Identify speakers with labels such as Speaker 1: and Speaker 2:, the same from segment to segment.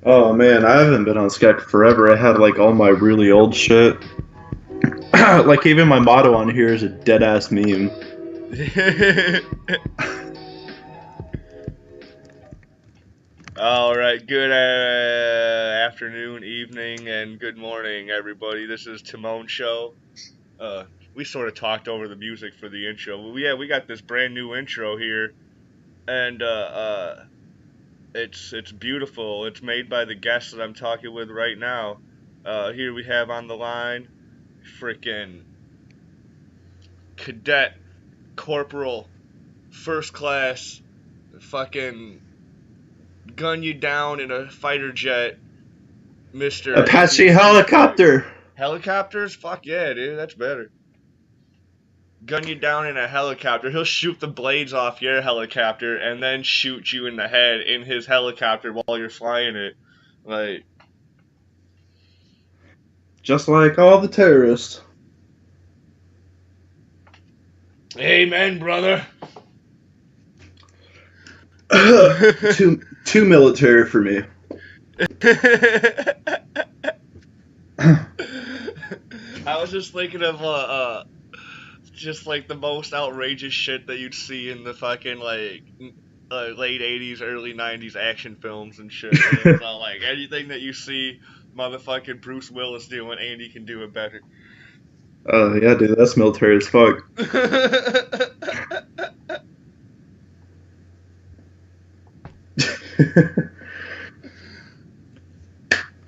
Speaker 1: Oh man, I haven't been on Skype forever. I had like all my really old shit. Like even my motto on here is a dead ass meme.
Speaker 2: All right, good afternoon, evening, and good morning, everybody. This is Timone Show. Uh, we sort of talked over the music for the intro. We got this brand new intro here, and it's beautiful. It's made by the guest that I'm talking with right now. Here we have on the line, freaking cadet, corporal, first class, fucking gun you down in a fighter jet, Mister
Speaker 1: Apache
Speaker 2: NBC.
Speaker 1: helicopter.
Speaker 2: Helicopters? Fuck yeah, dude. That's better. Gun you down in a helicopter. He'll shoot the blades off your helicopter and then shoot you in the head in his helicopter while you're flying it. Like,
Speaker 1: Just like all the terrorists.
Speaker 2: amen, brother.
Speaker 1: too military for me.
Speaker 2: I was just thinking of just like the most outrageous shit that you'd see in the fucking like late '80s, early '90s action films and shit. And it's all like anything that you see motherfucking Bruce Willis doing, Andy can do it better.
Speaker 1: Yeah, dude, that's military as fuck.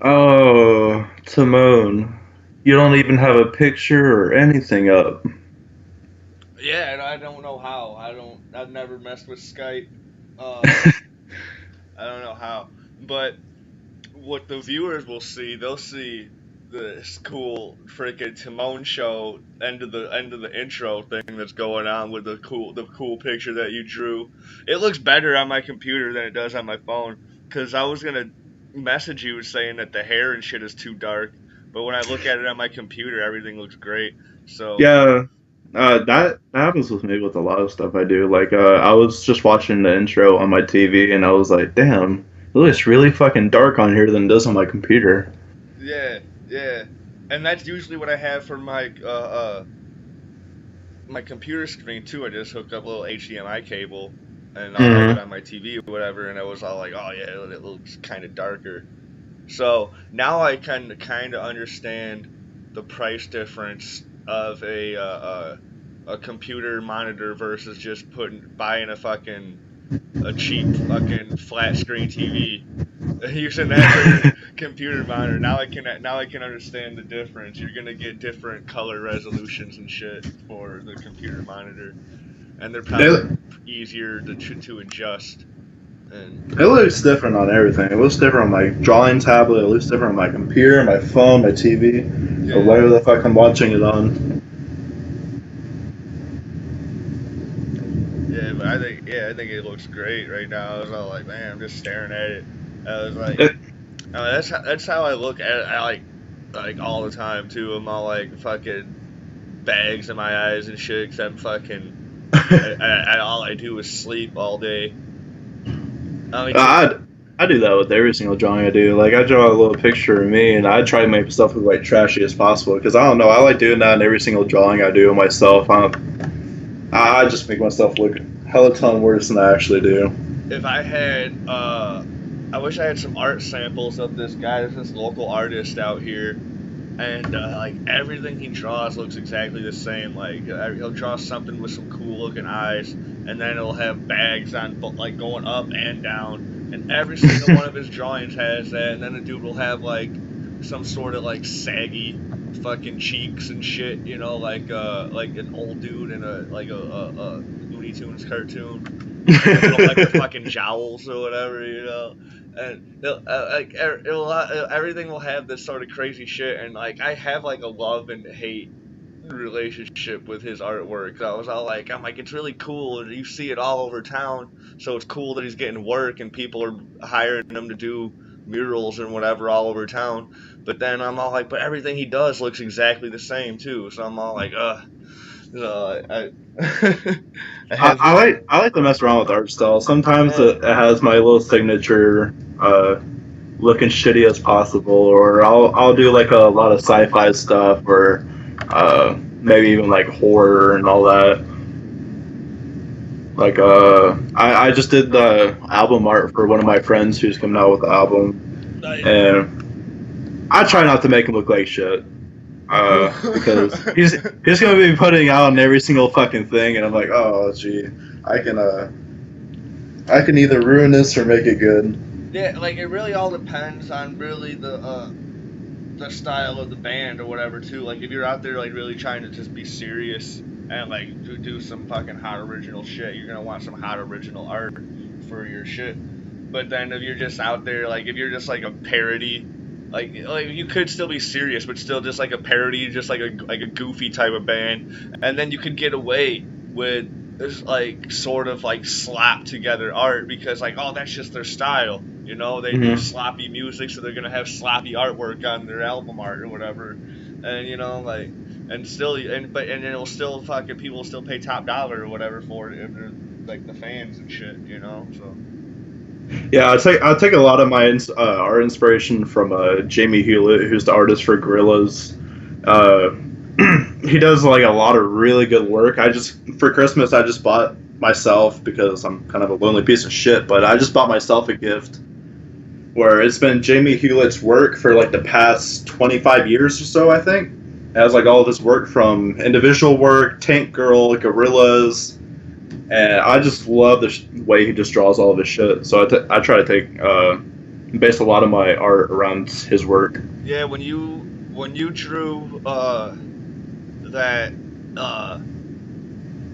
Speaker 1: Oh, Timone. You don't even have a picture or anything up.
Speaker 2: Yeah, and I don't know how. I've never messed with Skype. Uh, I don't know how. But what the viewers will see, they'll see this cool freaking Timone show end of the intro thing that's going on with the cool picture that you drew. It looks better on my computer than it does on my phone because I was gonna message you saying that the hair and shit is too dark, but when I look at it on my computer, everything looks great. So
Speaker 1: Yeah, that happens with me with a lot of stuff I do. Like, I was just watching the intro on my TV, and I was like, "Damn, it looks really fucking dark on here than it does on my computer."
Speaker 2: yeah, yeah, and that's usually what I have for my computer screen too. I just hook up a little HDMI cable, and I'll have it
Speaker 1: Hmm.
Speaker 2: on my TV or whatever. And I was all like, oh yeah, it looks kind of darker. So now I kind of understand the price difference of a computer monitor versus just buying a cheap fucking flat screen TV. Using that for your computer monitor. Now I can understand the difference. You're gonna get different color resolutions and shit for the computer monitor, and they're probably
Speaker 1: It,
Speaker 2: easier to adjust. And
Speaker 1: it looks different on everything. It looks different on my drawing tablet. It looks different on my computer, my phone, my TV, or
Speaker 2: yeah,
Speaker 1: whatever the fuck I'm watching it on.
Speaker 2: yeah, but I think it looks great right now. I was all like, man, I'm just staring at it. I was like,
Speaker 1: It,
Speaker 2: I mean, that's how I look at it. I like all the time too. I'm all like fucking bags in my eyes and shit, except fucking all I do is sleep all day. I mean,
Speaker 1: I I do that with every single drawing I do. Like, I draw a little picture of me, and I try to make stuff look like trashy as possible. Because I don't know, I like doing that in every single drawing I do of myself. I just make myself look hella ton worse than I actually do.
Speaker 2: if I had, I wish I had some art samples of this guy. There's this local artist out here, and like everything he draws looks exactly the same. Like he'll draw something with some cool looking eyes, and then it'll have bags on, like going up and down, and every single one of his drawings has that. And then the dude will have like some sort of like saggy fucking cheeks and shit, like an old dude in a Looney Tunes cartoon, and then it'll have the fucking jowls or whatever. And everything will have this sort of crazy shit, and like I have like a love and hate relationship with his artwork. So I'm like, it's really cool, and you see it all over town. So it's cool that he's getting work, and people are hiring him to do murals and whatever all over town. But then I'm all like, but everything he does looks exactly the same too. So I'm all like, ugh. So I have
Speaker 1: I like to mess around with art style. Sometimes
Speaker 2: yeah,
Speaker 1: it has my little signature looking shitty as possible, or I'll do like a lot of sci-fi stuff, or maybe even like horror and all that. Like I just did the album art for one of my friends who's coming out with the album,
Speaker 2: Nice.
Speaker 1: and I try not to make him look like shit. Because he's gonna be putting out on every single fucking thing, and I'm like, oh gee, I can either ruin this or make it good.
Speaker 2: Yeah, like it really all depends on really the style of the band or whatever too. Like if you're out there like really trying to just be serious and like do some fucking hot original shit, you're gonna want some hot original art for your shit. But then if you're just out there like if you're just like a parody, like you could still be serious, but still just like a parody, just like a goofy type of band, and then you could get away with this like sort of like slap together art because like oh that's just their style, you know they do sloppy music, so they're gonna have sloppy artwork on their album art or whatever, and you know like and still and it'll still fucking people will still pay top dollar or whatever for it if they're like the fans and shit, you know so.
Speaker 1: Yeah, I take a lot of my art inspiration from Jamie Hewlett, who's the artist for Gorillaz. He does like a lot of really good work. For Christmas I just bought myself, because I'm kind of a lonely piece of shit, but I just bought myself a gift where it's been Jamie Hewlett's work for like the past 25 years or so, I think. It has like all of his work from individual work, Tank Girl, Gorillaz. And I just love the way he just draws all of his shit. So I try to base a lot of my art around his work.
Speaker 2: Yeah, when you drew that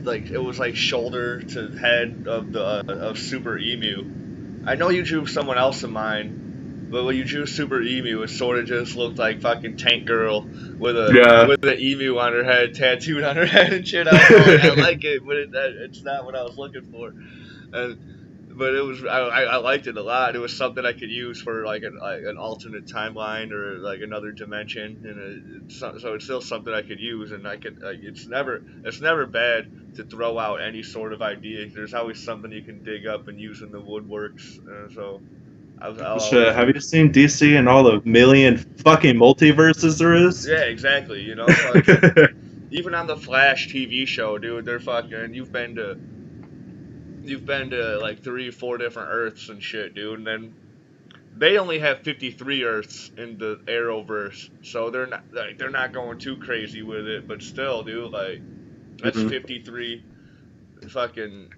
Speaker 2: like it was like shoulder to head of Super Emu. I know you drew someone else of mine, but when you drew Super Emu, it sort of just looked like fucking Tank Girl with an emu on her head, tattooed on her head and shit. I like it, but it's not what I was looking for. But it was I liked it a lot. It was something I could use for like an alternate timeline or like another dimension, and so it's still something I could use. And I could it's never bad to throw out any sort of idea. There's always something you can dig up and use in the woodworks. So.
Speaker 1: Have you seen DC and all the million fucking multiverses there is?
Speaker 2: Yeah, exactly. You know, even on the Flash TV show, dude, they're fucking. You've been to like 3 or 4 different Earths and shit, dude, and then they only have 53 Earths in the Arrowverse, so they're not going too crazy with it, but still, dude, like that's 53 fucking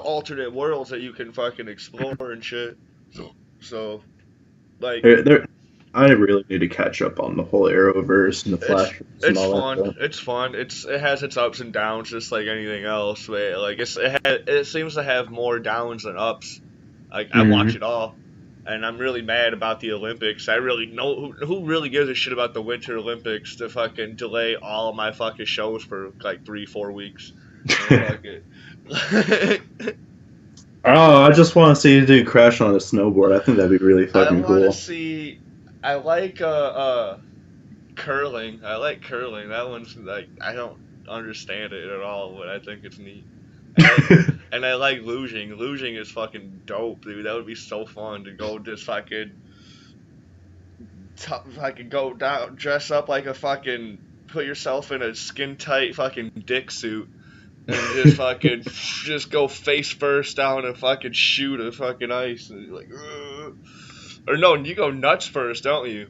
Speaker 2: alternate worlds that you can fucking explore and shit. So like
Speaker 1: I really need to catch up on the whole Arrowverse and the Flash.
Speaker 2: It's fun. It has its ups and downs, just like anything else. But like it seems to have more downs than ups. Like I watch it all, and I'm really mad about the Olympics. I really know who really gives a shit about the Winter Olympics to fucking delay all of my fucking shows for like 3-4 weeks. Fuck it.
Speaker 1: Oh, I just want to see you do crash on a snowboard. I think that'd be really fucking cool.
Speaker 2: I like curling. I like curling. That one's like I don't understand it at all, but I think it's neat. And I like luging. Luging is fucking dope, dude. That would be so fun to go just fucking go down, dress up like a fucking, put yourself in a skin tight fucking dick suit. And just fucking, just go face first down and fucking shoot a fucking ice. And you're like, ugh. Or no, you go nuts first, don't you?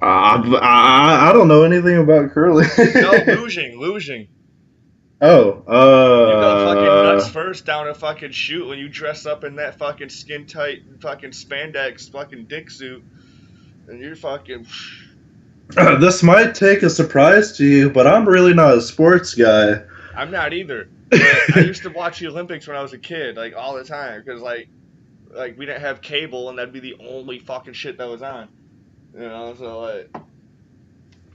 Speaker 1: I don't know anything about curling.
Speaker 2: No, luging.
Speaker 1: Oh,
Speaker 2: you go fucking nuts first down and fucking shoot when you dress up in that fucking skin tight fucking spandex fucking dick suit. And you're fucking...
Speaker 1: This might take a surprise to you, but I'm really not a sports guy.
Speaker 2: I'm not either. But I used to watch the Olympics when I was a kid, like, all the time, because, like, we didn't have cable, and that'd be the only fucking shit that was on. You know, so, like...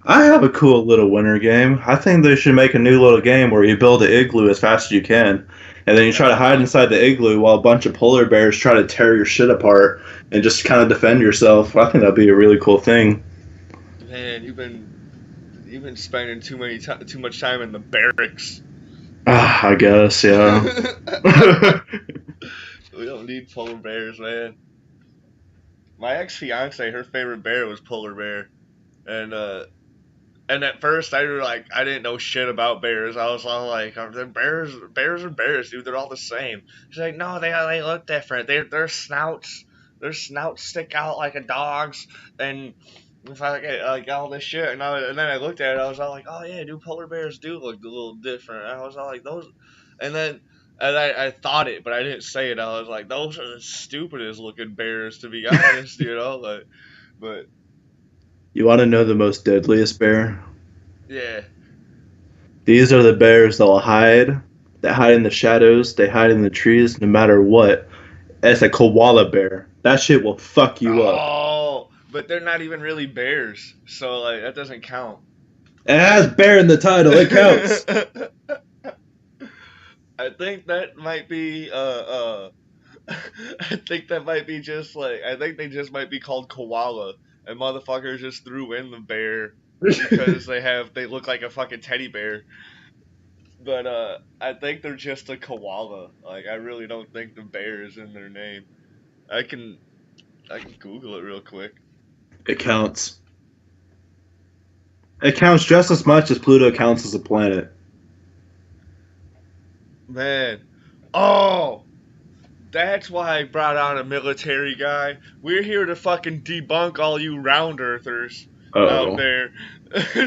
Speaker 1: I have a cool little winter game. I think they should make a new little game where you build an igloo as fast as you can, and then you try to hide inside the igloo while a bunch of polar bears try to tear your shit apart and just kind of defend yourself. I think that'd be a really cool thing.
Speaker 2: Man, you've been spending too much time in the barracks.
Speaker 1: I guess, yeah.
Speaker 2: We don't need polar bears, man. My ex-fiance, her favorite bear was polar bear, and and at first I didn't know shit about bears. I was all like, bears are bears, dude. They're all the same. She's like, no, they look different. Their snouts stick out like a dog's, and if I like all this shit, and then I looked at it, I was all like, oh yeah, dude, polar bears do look a little different. I was all like those, and then. And I thought it, but I didn't say it. I was like, "Those are the stupidest looking bears, to be honest." Like, but
Speaker 1: You want to know the most deadliest bear?
Speaker 2: yeah,
Speaker 1: These are the bears that will hide. That hide in the shadows. They hide in the trees, no matter what. It's a koala bear. That shit will fuck you up.
Speaker 2: oh, but they're not even really bears, so like that doesn't count.
Speaker 1: It has bear in the title. It counts.
Speaker 2: I think that might be I think that might be just like I think they just might be called koala, and motherfuckers just threw in the bear because they look like a fucking teddy bear. But I think they're just a koala. Like I really don't think the bear is in their name. I can I can Google it real quick.
Speaker 1: It counts. It counts just as much as Pluto counts as a planet.
Speaker 2: Man. Oh, that's why I brought on a military guy. We're here to fucking debunk all you round earthers out
Speaker 1: Uh-oh.
Speaker 2: there.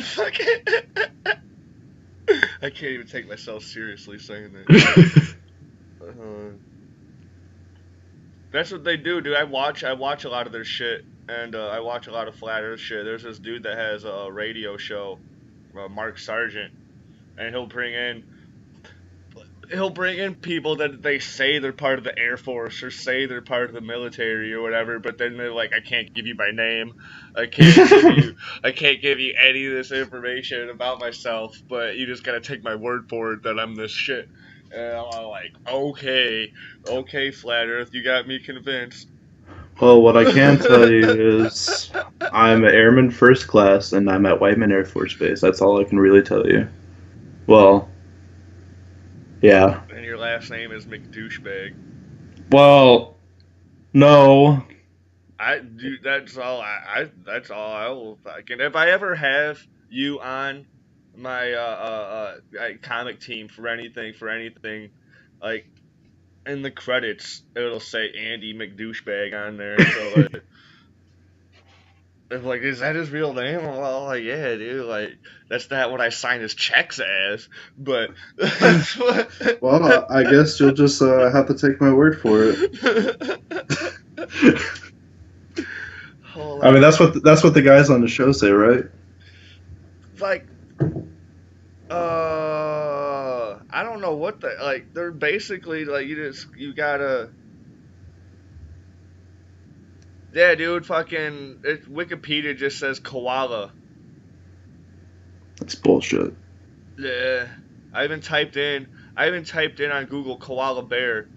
Speaker 2: Fucking I can't even take myself seriously saying that. That's what they do, dude. I watch a lot of their shit, and I watch a lot of flat Earth shit. There's this dude that has a radio show, Mark Sargent, and he'll bring in people that they say they're part of the Air Force or say they're part of the military or whatever, but then they're like, I can't give you my name, I can't give you any of this information about myself, but you just gotta take my word for it that I'm this shit. And I'm like, okay, flat Earth, you got me convinced.
Speaker 1: Well, what I can tell you is I'm an airman first class, and I'm at Whiteman Air Force Base. That's all I can really tell you. Well, yeah.
Speaker 2: And your last name is McDouchebag.
Speaker 1: Well, no.
Speaker 2: I do. That's all I will fucking. If I ever have you on my comic team for anything, like in the credits, it'll say Andy McDouchebag on there. So like, if like, is that his real name? Well, like, yeah, dude. Like, that's not what I sign his checks as. But that's what.
Speaker 1: Well, I guess you'll just have to take my word for it. I mean, that's what the guys on the show say, right?
Speaker 2: Like, I don't know what they're basically like you gotta. Yeah, dude, fucking Wikipedia just says koala.
Speaker 1: That's bullshit.
Speaker 2: Yeah, I even typed in on Google koala bear,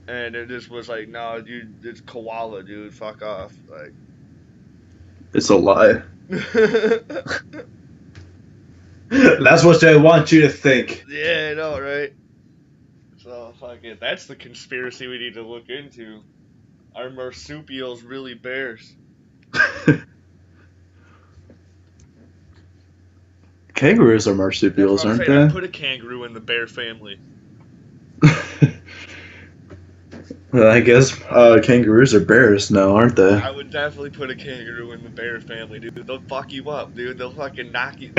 Speaker 2: and it just was like, no, dude, it's koala, dude, fuck off, like.
Speaker 1: It's a lie. That's what they want you to think.
Speaker 2: Yeah, I know, right? So fucking, that's the conspiracy we need to look into. Are marsupials really bears?
Speaker 1: Kangaroos are marsupials, aren't they?
Speaker 2: I put a kangaroo in the bear family.
Speaker 1: Well, I guess kangaroos are bears now, aren't they?
Speaker 2: I would definitely put a kangaroo in the bear family, dude. They'll fuck you up, dude. They'll fucking knock you.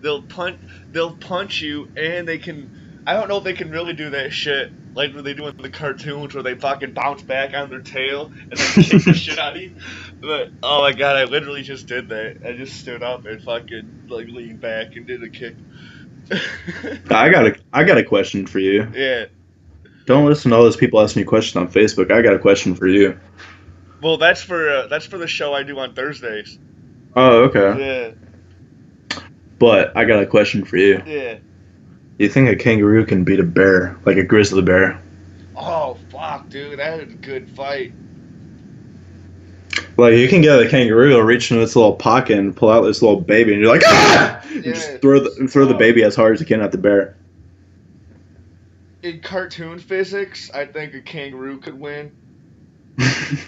Speaker 2: They'll punch you, and they can. I don't know if they can really do that shit like what they do in the cartoons where they fucking bounce back on their tail and then kick the shit out of you. But oh my god, I literally just did that. I just stood up and fucking like leaned back and did a kick.
Speaker 1: I got a question for you.
Speaker 2: Yeah.
Speaker 1: Don't listen to all those people asking me questions on Facebook. I got a question for you.
Speaker 2: Well, that's for the show I do on Thursdays.
Speaker 1: Oh, okay.
Speaker 2: Yeah.
Speaker 1: But I got a question for you.
Speaker 2: Yeah.
Speaker 1: Do you think a kangaroo can beat a bear, like a grizzly bear?
Speaker 2: Oh, fuck, dude. That is a good fight.
Speaker 1: Like, you can get a kangaroo to reach into its little pocket and pull out this little baby, and you're like, ah! Yeah. And just throw the baby as hard as you can at the bear.
Speaker 2: In cartoon physics, I think a kangaroo could win.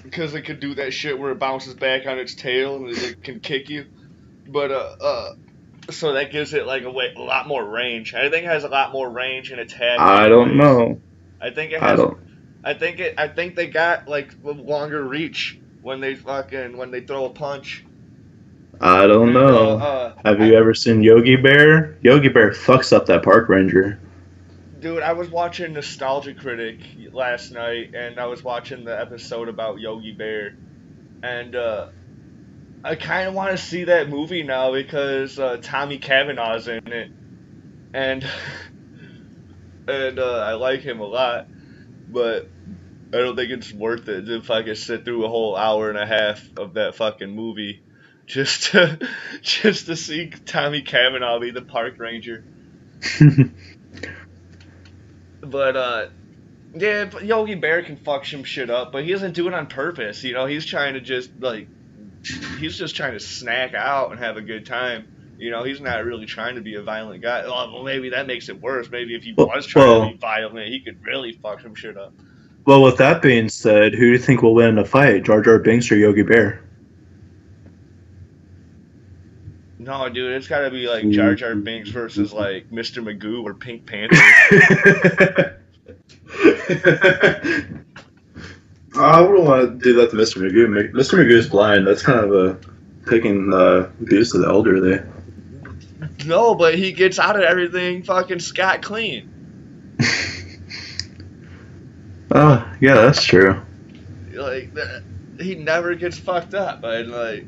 Speaker 2: because it could do that shit where it bounces back on its tail and it can kick you. But so that gives it like a lot more range. I think it has a lot more range and attack,
Speaker 1: I don't
Speaker 2: anyways.
Speaker 1: know.
Speaker 2: I think it
Speaker 1: I
Speaker 2: has.
Speaker 1: don't.
Speaker 2: I think they got like a longer reach when they throw a punch.
Speaker 1: I don't
Speaker 2: And
Speaker 1: know. Have you ever seen Yogi Bear? Yogi Bear fucks up that park ranger.
Speaker 2: dude, I was watching Nostalgia Critic last night, and I was watching the episode about Yogi Bear, and I kind of want to see that movie now because Tommy Cavanaugh's in it, and and I like him a lot, but I don't think it's worth it if I could sit through a whole hour and a half of that fucking movie just to just to see Tommy Cavanaugh be the park ranger. But yeah, but Yogi Bear can fuck some shit up, but he doesn't do it on purpose. You know, he's trying to just like he's just trying to snack out and have a good time. You know, he's not really trying to be a violent guy. Oh, well, maybe that makes it worse. Maybe if he was trying to be
Speaker 1: Well,
Speaker 2: violent, he could really fuck some shit up.
Speaker 1: well. With that being said, who do you think will win in a fight, Jar Jar Binks or Yogi Bear?
Speaker 2: No, dude, it's got to be like Jar
Speaker 1: Ooh.
Speaker 2: Jar Binks versus like Mr. Magoo or Pink Panther.
Speaker 1: I wouldn't want to do that to Mr. Magoo. Mr. Magoo's blind. That's kind of a taking abuse of the elderly.
Speaker 2: No, but he gets out of everything fucking scot clean.
Speaker 1: Oh, yeah, that's true.
Speaker 2: Like he never gets fucked up, and like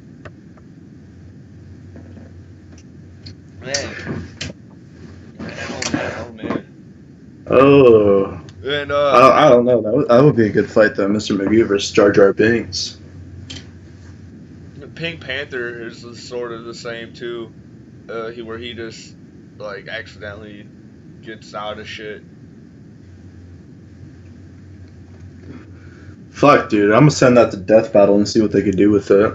Speaker 2: man, oh man.
Speaker 1: Oh.
Speaker 2: And
Speaker 1: I don't know. That would be a good fight, though. Mr. Magoo versus Jar Jar Binks.
Speaker 2: Pink Panther is sort of the same too. Where he just like accidentally gets out of shit.
Speaker 1: Fuck, dude. I'm gonna send that to Death Battle and see what they could do with it.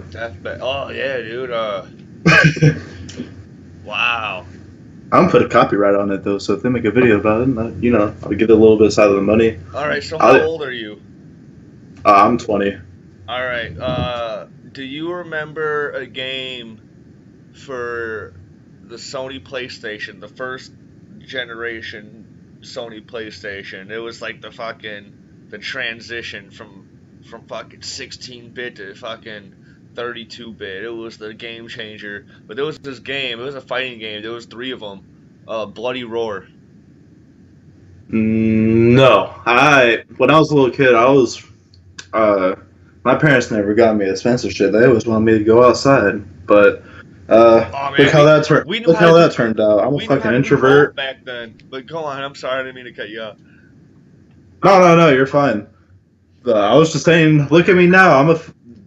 Speaker 2: Oh yeah, dude. Wow.
Speaker 1: I'm gonna put a copyright on it though, so if they make a video about it, I'll give it a little bit side of the money.
Speaker 2: All right. So how old are you?
Speaker 1: I'm 20.
Speaker 2: All right. Do you remember a game for the Sony PlayStation, the first generation Sony PlayStation? It was like the transition from fucking 16-bit to fucking 32-bit. It was the game changer. But there was this game. It was a fighting game. There was 3 of them. Bloody Roar.
Speaker 1: No, when I was a little kid, my parents never got me expensive shit. They always wanted me to go outside, but
Speaker 2: Oh, man,
Speaker 1: look how that turned out. I'm a fucking introvert.
Speaker 2: Back then. But go on. I'm sorry. I didn't mean to cut you off.
Speaker 1: No, you're fine. I was just saying, look at me now.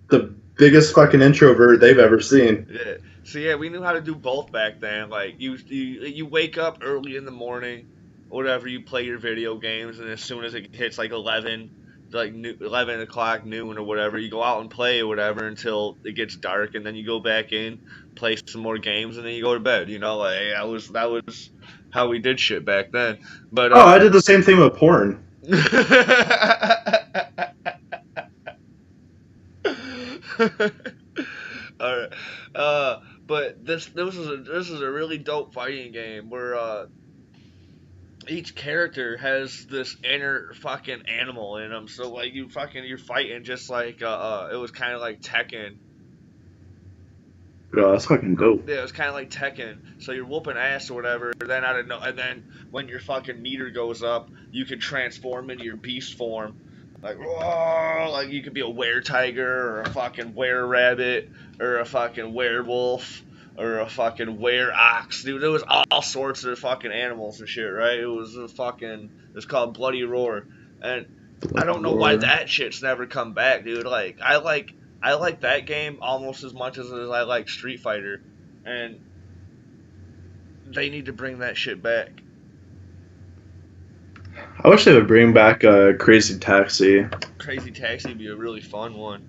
Speaker 1: The biggest fucking introvert they've ever seen.
Speaker 2: Yeah. So yeah, we knew how to do both back then. Like you wake up early in the morning, whatever. You play your video games, and as soon as it hits like 11 o'clock, noon or whatever, you go out and play or whatever until it gets dark, and then you go back in, play some more games, and then you go to bed. You know, like that was how we did shit back then. But
Speaker 1: I did the same thing with porn.
Speaker 2: All right. But this is a really dope fighting game where each character has this inner fucking animal in them. So like you're fighting just like it was kind of like Tekken.
Speaker 1: Yeah, that's fucking dope.
Speaker 2: Yeah, it was kind of like Tekken. So you're whooping ass or whatever. Then I don't know. And then when your fucking meter goes up, you can transform into your beast form. Like, whoa, like you could be a were tiger or a fucking were rabbit or a fucking werewolf or a fucking were ox. Dude, there was all sorts of fucking animals and shit, right? It's called Bloody Roar. And I don't know why that shit's never come back, dude. Like, I like that game almost as much as I like Street Fighter. And they need to bring that shit back.
Speaker 1: I wish they would bring back Crazy Taxi.
Speaker 2: Crazy Taxi would be a really fun one.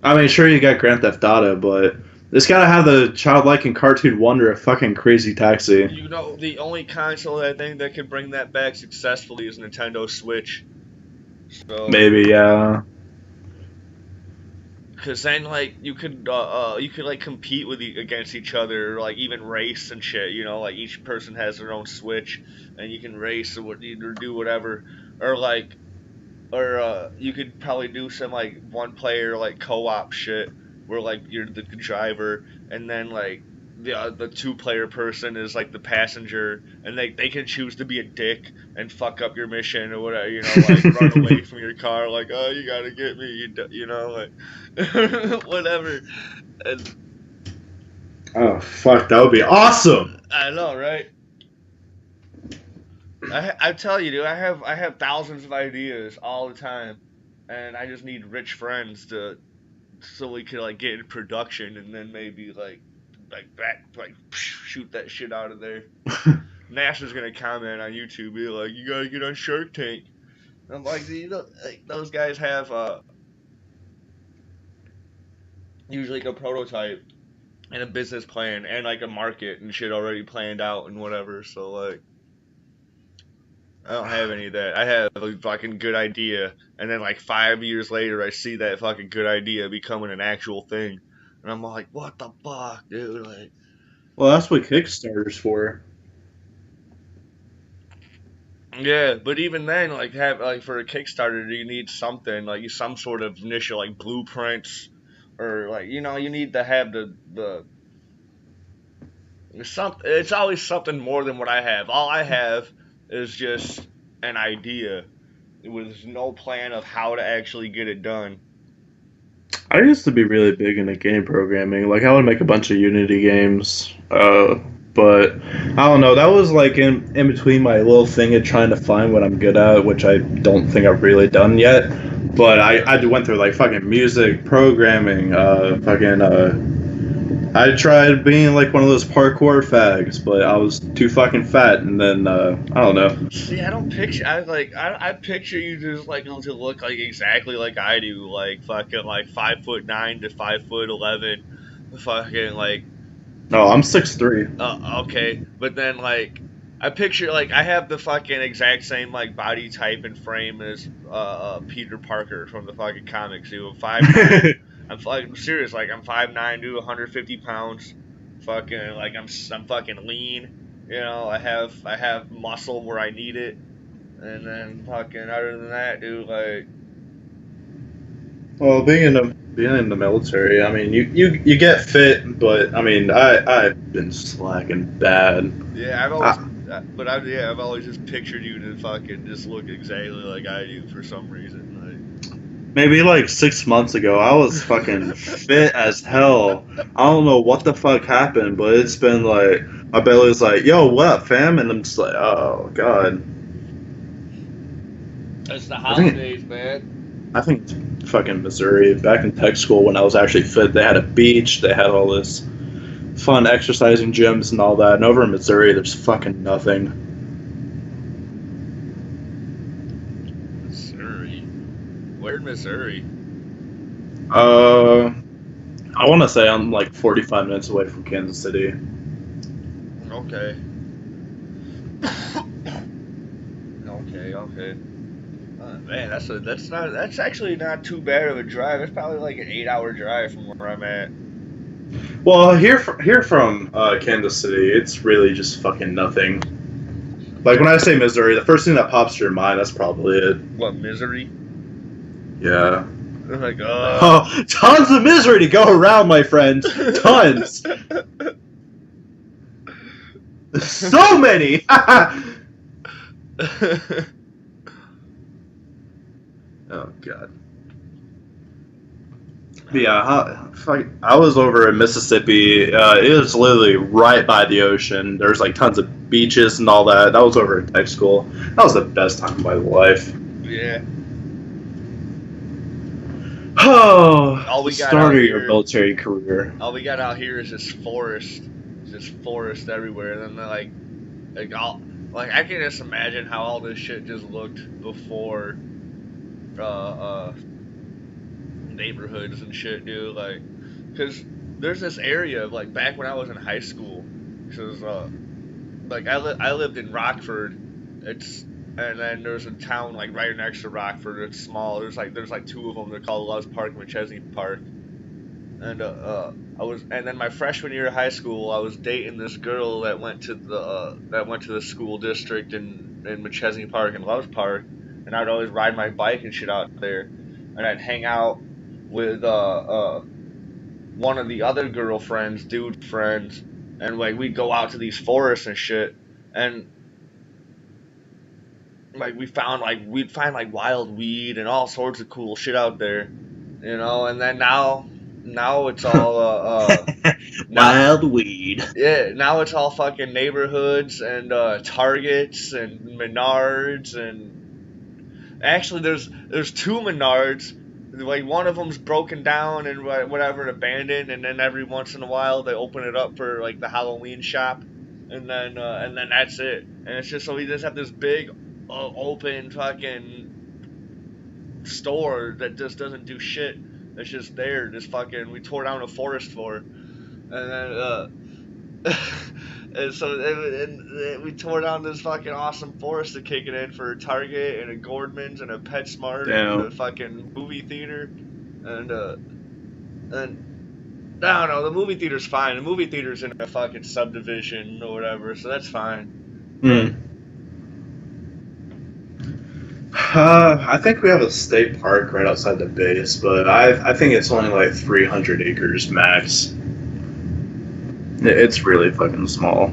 Speaker 1: I mean, sure, you got Grand Theft Auto, but it's gotta have the childlike and cartoon wonder of fucking Crazy Taxi.
Speaker 2: You know, the only console I think that could bring that back successfully is Nintendo Switch. So
Speaker 1: Maybe, yeah.
Speaker 2: Cause then like you could like compete with against each other, or like even race and shit. You know, like each person has their own Switch, and you can race or either do whatever, or like or you could probably do some like one player like co-op shit where like you're the driver, and then like the two-player person is like the passenger, and they can choose to be a dick and fuck up your mission or whatever, you know, like run away from your car, like, oh, you gotta get me, you know, like whatever. And
Speaker 1: Oh fuck, that would be awesome.
Speaker 2: I know, right? I tell you, dude, I have thousands of ideas all the time, and I just need rich friends to so we could like get in production, and then maybe like shoot that shit out of there. NASA's gonna comment on YouTube, be like, "You gotta get on Shark Tank." And I'm like, you know, like, those guys have usually like a prototype and a business plan and like a market and shit already planned out and whatever. So like, I don't have any of that. I have a fucking good idea, and then like 5 years later, I see that fucking good idea becoming an actual thing, and I'm like, what the fuck, dude? Like,
Speaker 1: Well, that's what Kickstarter's for.
Speaker 2: yeah, but even then, like, have like for a Kickstarter, you need something like some sort of initial like blueprints, or like you know, you need to have the some. It's always something more than what I have. All I have is just an idea with no plan of how to actually get it done.
Speaker 1: I used to be really big into game programming. Like I would make a bunch of Unity games. But I don't know. That was like in between my little thing of trying to find what I'm good at, which I don't think I've really done yet. But
Speaker 2: Yeah.
Speaker 1: I went through like fucking music, programming, I tried being like one of those parkour fags, but I was too fucking fat, and then I don't know.
Speaker 2: See, I don't picture. I picture you just like to look like exactly like I do, like fucking like 5'9" to 5'11", fucking like
Speaker 1: No, I'm 6'3".
Speaker 2: okay. But then like I picture like I have the fucking exact same like body type and frame as Peter Parker from the fucking comics. Dude, I'm 5'9". I'm fucking serious. Like I'm 5'9", dude, 150 pounds. Fucking like I'm fucking lean. You know, I have muscle where I need it. And then fucking other than that, dude, like
Speaker 1: Well, being in the military, I mean, you get fit, but I mean, I've been slacking bad.
Speaker 2: yeah, I've always
Speaker 1: I,
Speaker 2: but I yeah, I've always just pictured you to fucking just look exactly like I do for some reason.
Speaker 1: Maybe like 6 months ago, I was fucking fit as hell. I don't know what the fuck happened, but it's been like my belly's like, "Yo, what up, fam?" And I'm just like, "Oh god."
Speaker 2: It's the
Speaker 1: I think
Speaker 2: holidays, man.
Speaker 1: I think it's fucking Missouri. Back in tech school, when I was actually fit, they had a beach. They had all this fun exercising gyms and all that. And over in Missouri, there's fucking nothing.
Speaker 2: Missouri. Where in Missouri?
Speaker 1: Uh, I want to say I'm like 45 minutes away from Kansas City.
Speaker 2: Okay. Okay. Man, that's actually not too bad of a drive. It's probably like an 8 hour drive from where I'm at.
Speaker 1: Well, here from Kansas City, it's really just fucking nothing. Like when I say Missouri, the first thing that pops to your mind, that's probably it.
Speaker 2: What, misery?
Speaker 1: Yeah.
Speaker 2: Oh my
Speaker 1: Oh, tons of misery to go around, my friends. Tons. So many. Oh god. But yeah, I was over in Mississippi. It was literally right by the ocean. There's like tons of beaches and all that. That was over at tech school. That was the best time of my life.
Speaker 2: Yeah.
Speaker 1: Oh,
Speaker 2: All
Speaker 1: the
Speaker 2: we got
Speaker 1: start
Speaker 2: out
Speaker 1: of your
Speaker 2: here,
Speaker 1: military career.
Speaker 2: all we got out here is just forest, everywhere. And then like all, like I can just imagine how all this shit just looked before, uh, uh, neighborhoods and shit, dude. Like, cause there's this area of like back when I was in high school, cause like I lived in Rockford. It's and then there's a town like right next to Rockford. It's small. There's like two of them. They're called Loves Park and McChesney Park. and and then my freshman year of high school, I was dating this girl that went to the school district in McChesney Park and Loves Park, and I'd always ride my bike and shit out there, and I'd hang out with one of the other girlfriends, dude friends, and like we'd go out to these forests and shit, and like we'd find like wild weed and all sorts of cool shit out there, and then now it's all now
Speaker 1: Wild weed.
Speaker 2: yeah, now it's all fucking neighborhoods and Targets and Menards, and actually there's two Menards. Like one of them's broken down and whatever, abandoned, and then every once in a while they open it up for like the Halloween shop, and then that's it. And it's just so we just have this big open fucking store that just doesn't do shit. It's just there, just fucking. We tore down a forest for, and then and so and we tore down this fucking awesome forest to kick it in for a Target and a Gordman's and a PetSmart and a fucking movie theater, and I don't know, the movie theater's fine. The movie theater's in a fucking subdivision or whatever, so that's fine.
Speaker 1: I think we have a state park right outside the base, but I think it's only like 300 acres max. It's really fucking small.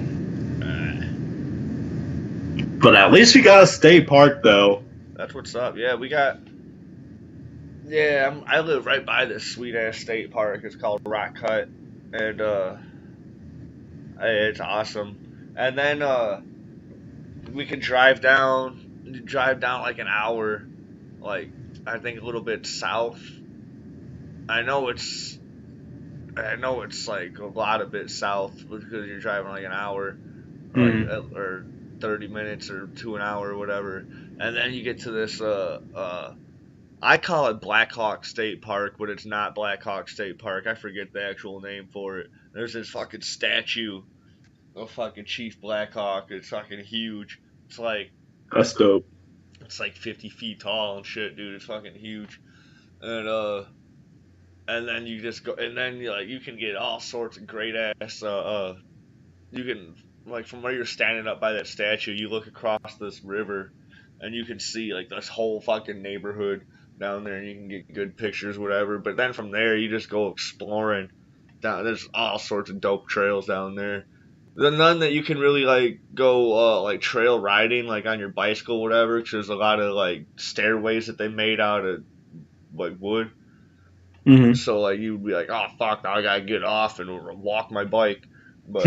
Speaker 1: But at least we got a state park, though.
Speaker 2: That's what's up. Yeah, we got. Yeah, I live right by this sweet ass state park. It's called Rock Cut, and it's awesome. And then we can drive down like an hour, like I think a little bit south. I know it's like a lot of bit south because you're driving like an hour, or 30 minutes or to an hour or whatever, and then you get to this I call it Black Hawk State Park, but it's not Black Hawk State Park. I forget the actual name for it. There's this fucking statue of fucking Chief Black Hawk. It's fucking huge. It's like,
Speaker 1: that's dope.
Speaker 2: It's like 50 feet tall and shit, dude. It's fucking huge. And then you just go, and then you can get all sorts of great ass. You can, like, from where you're standing up by that statue, you look across this river, and you can see like this whole fucking neighborhood down there, and you can get good pictures, whatever. But then from there, you just go exploring. There's all sorts of dope trails down there. There's none that you can really like go like trail riding like on your bicycle, whatever, because there's a lot of like stairways that they made out of like wood.
Speaker 1: Mm-hmm.
Speaker 2: So like you'd be like, oh fuck, now I gotta get off and walk my bike. But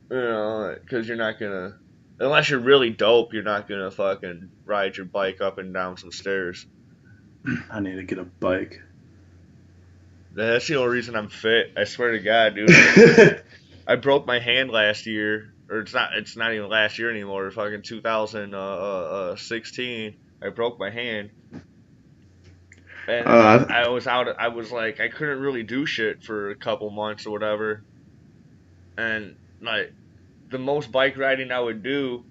Speaker 2: because you're not gonna, unless you're really dope, you're not gonna fucking ride your bike up and down some stairs.
Speaker 1: I need to get a bike.
Speaker 2: That's the only reason I'm fit. I swear to God, dude. I broke my hand last year, or it's not even last year anymore. Fucking 2016, I broke my hand. And I was out. I was like, I couldn't really do shit for a couple months or whatever. And like, the most bike riding I would do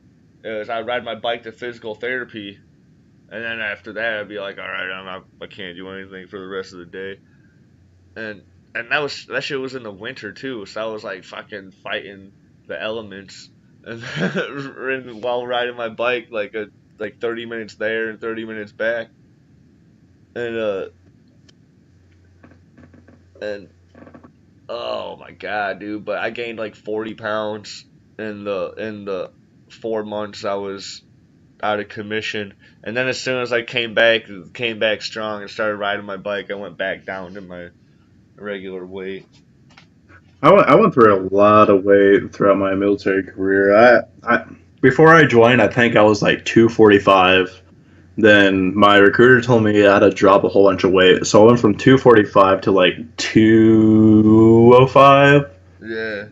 Speaker 2: is I'd ride my bike to physical therapy, and then after that I'd be like, all right, I can't do anything for the rest of the day. And that shit was in the winter too, so I was like fucking fighting the elements, and while riding my bike, like 30 minutes there and 30 minutes back. And oh my God, dude! But I gained like 40 pounds in the 4 months I was out of commission. And then as soon as I came back strong and started riding my bike, I went back down to my regular weight.
Speaker 1: I went through a lot of weight throughout my military career. I before I joined, I think I was like 245. Then my recruiter told me I had to drop a whole bunch of weight, so I went from 245 to like 205.
Speaker 2: Yeah.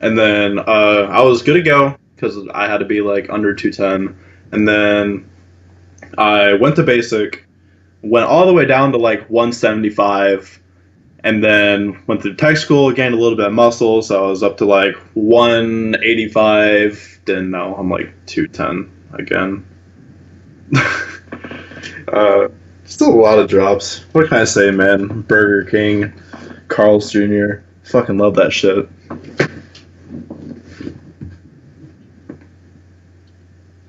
Speaker 1: And then I was good to go because I had to be like under 210. And then I went to basic, went all the way down to like 175, and then went through tech school, gained a little bit of muscle, so I was up to like 185. Then now I'm like 210 again. Still a lot of drops. What can I say, man? Burger King, Carl's Jr. Fucking love that shit.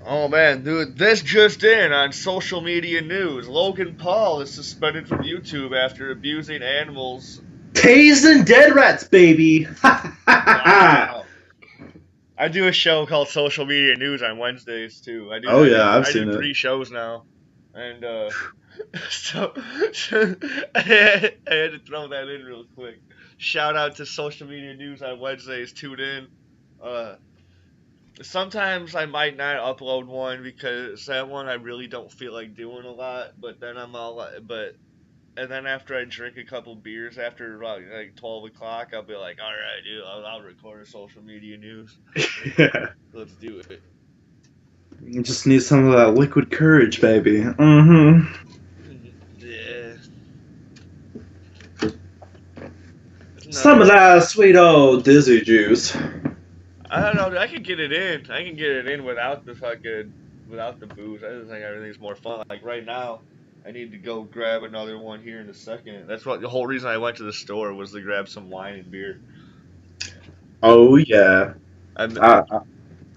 Speaker 2: Oh man, dude, this just in on social media news. Logan Paul is suspended from YouTube after abusing animals.
Speaker 1: Tased and dead rats, baby.
Speaker 2: Wow. I do a show called Social Media News on Wednesdays too.
Speaker 1: Oh yeah, I've
Speaker 2: I do
Speaker 1: seen it.
Speaker 2: 3 shows now, and so, I had to throw that in real quick. Shout out to Social Media News on Wednesdays. Tune in. Uh, Sometimes I might not upload one because that one I really don't feel like doing a lot. But then I'm all but and then after I drink a couple beers after like 12 o'clock, I'll be like, all right, dude, I'll record a Social Media News.
Speaker 1: Yeah.
Speaker 2: Let's do it.
Speaker 1: You just need some of that liquid courage, baby. Mm-hmm.
Speaker 2: Yeah.
Speaker 1: Some of
Speaker 2: No,
Speaker 1: that sweet old dizzy juice.
Speaker 2: I don't know. I can get it in. I can get it in without the booze. I just think everything's more fun. Like right now, I need to go grab another one here in a second. That's what the whole reason I went to the store was to grab some wine and beer.
Speaker 1: Oh yeah.
Speaker 2: I'm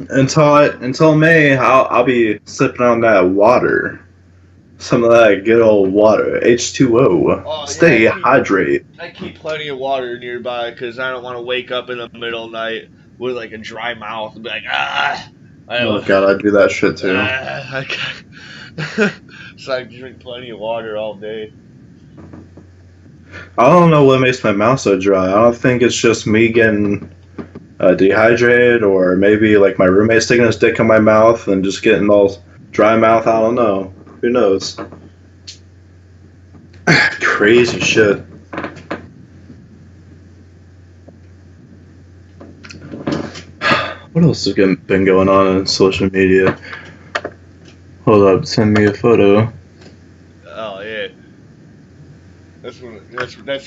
Speaker 1: Until May, I'll be sipping on that water. Some of that good old water, H2O.
Speaker 2: Oh yeah,
Speaker 1: Stay hydrated.
Speaker 2: I keep plenty of water nearby because I don't want to wake up in the middle of the night with like a dry mouth and be like
Speaker 1: Oh god, I do that shit too.
Speaker 2: I can't. So I drink plenty of water all day.
Speaker 1: I don't know what makes my mouth so dry. I don't think it's just me getting dehydrated, or maybe like my roommate sticking his dick in my mouth and just getting all dry mouth. I don't know. Who knows? Crazy shit. What else has been going on in social media? Hold up, send me a photo.
Speaker 2: Oh yeah, that's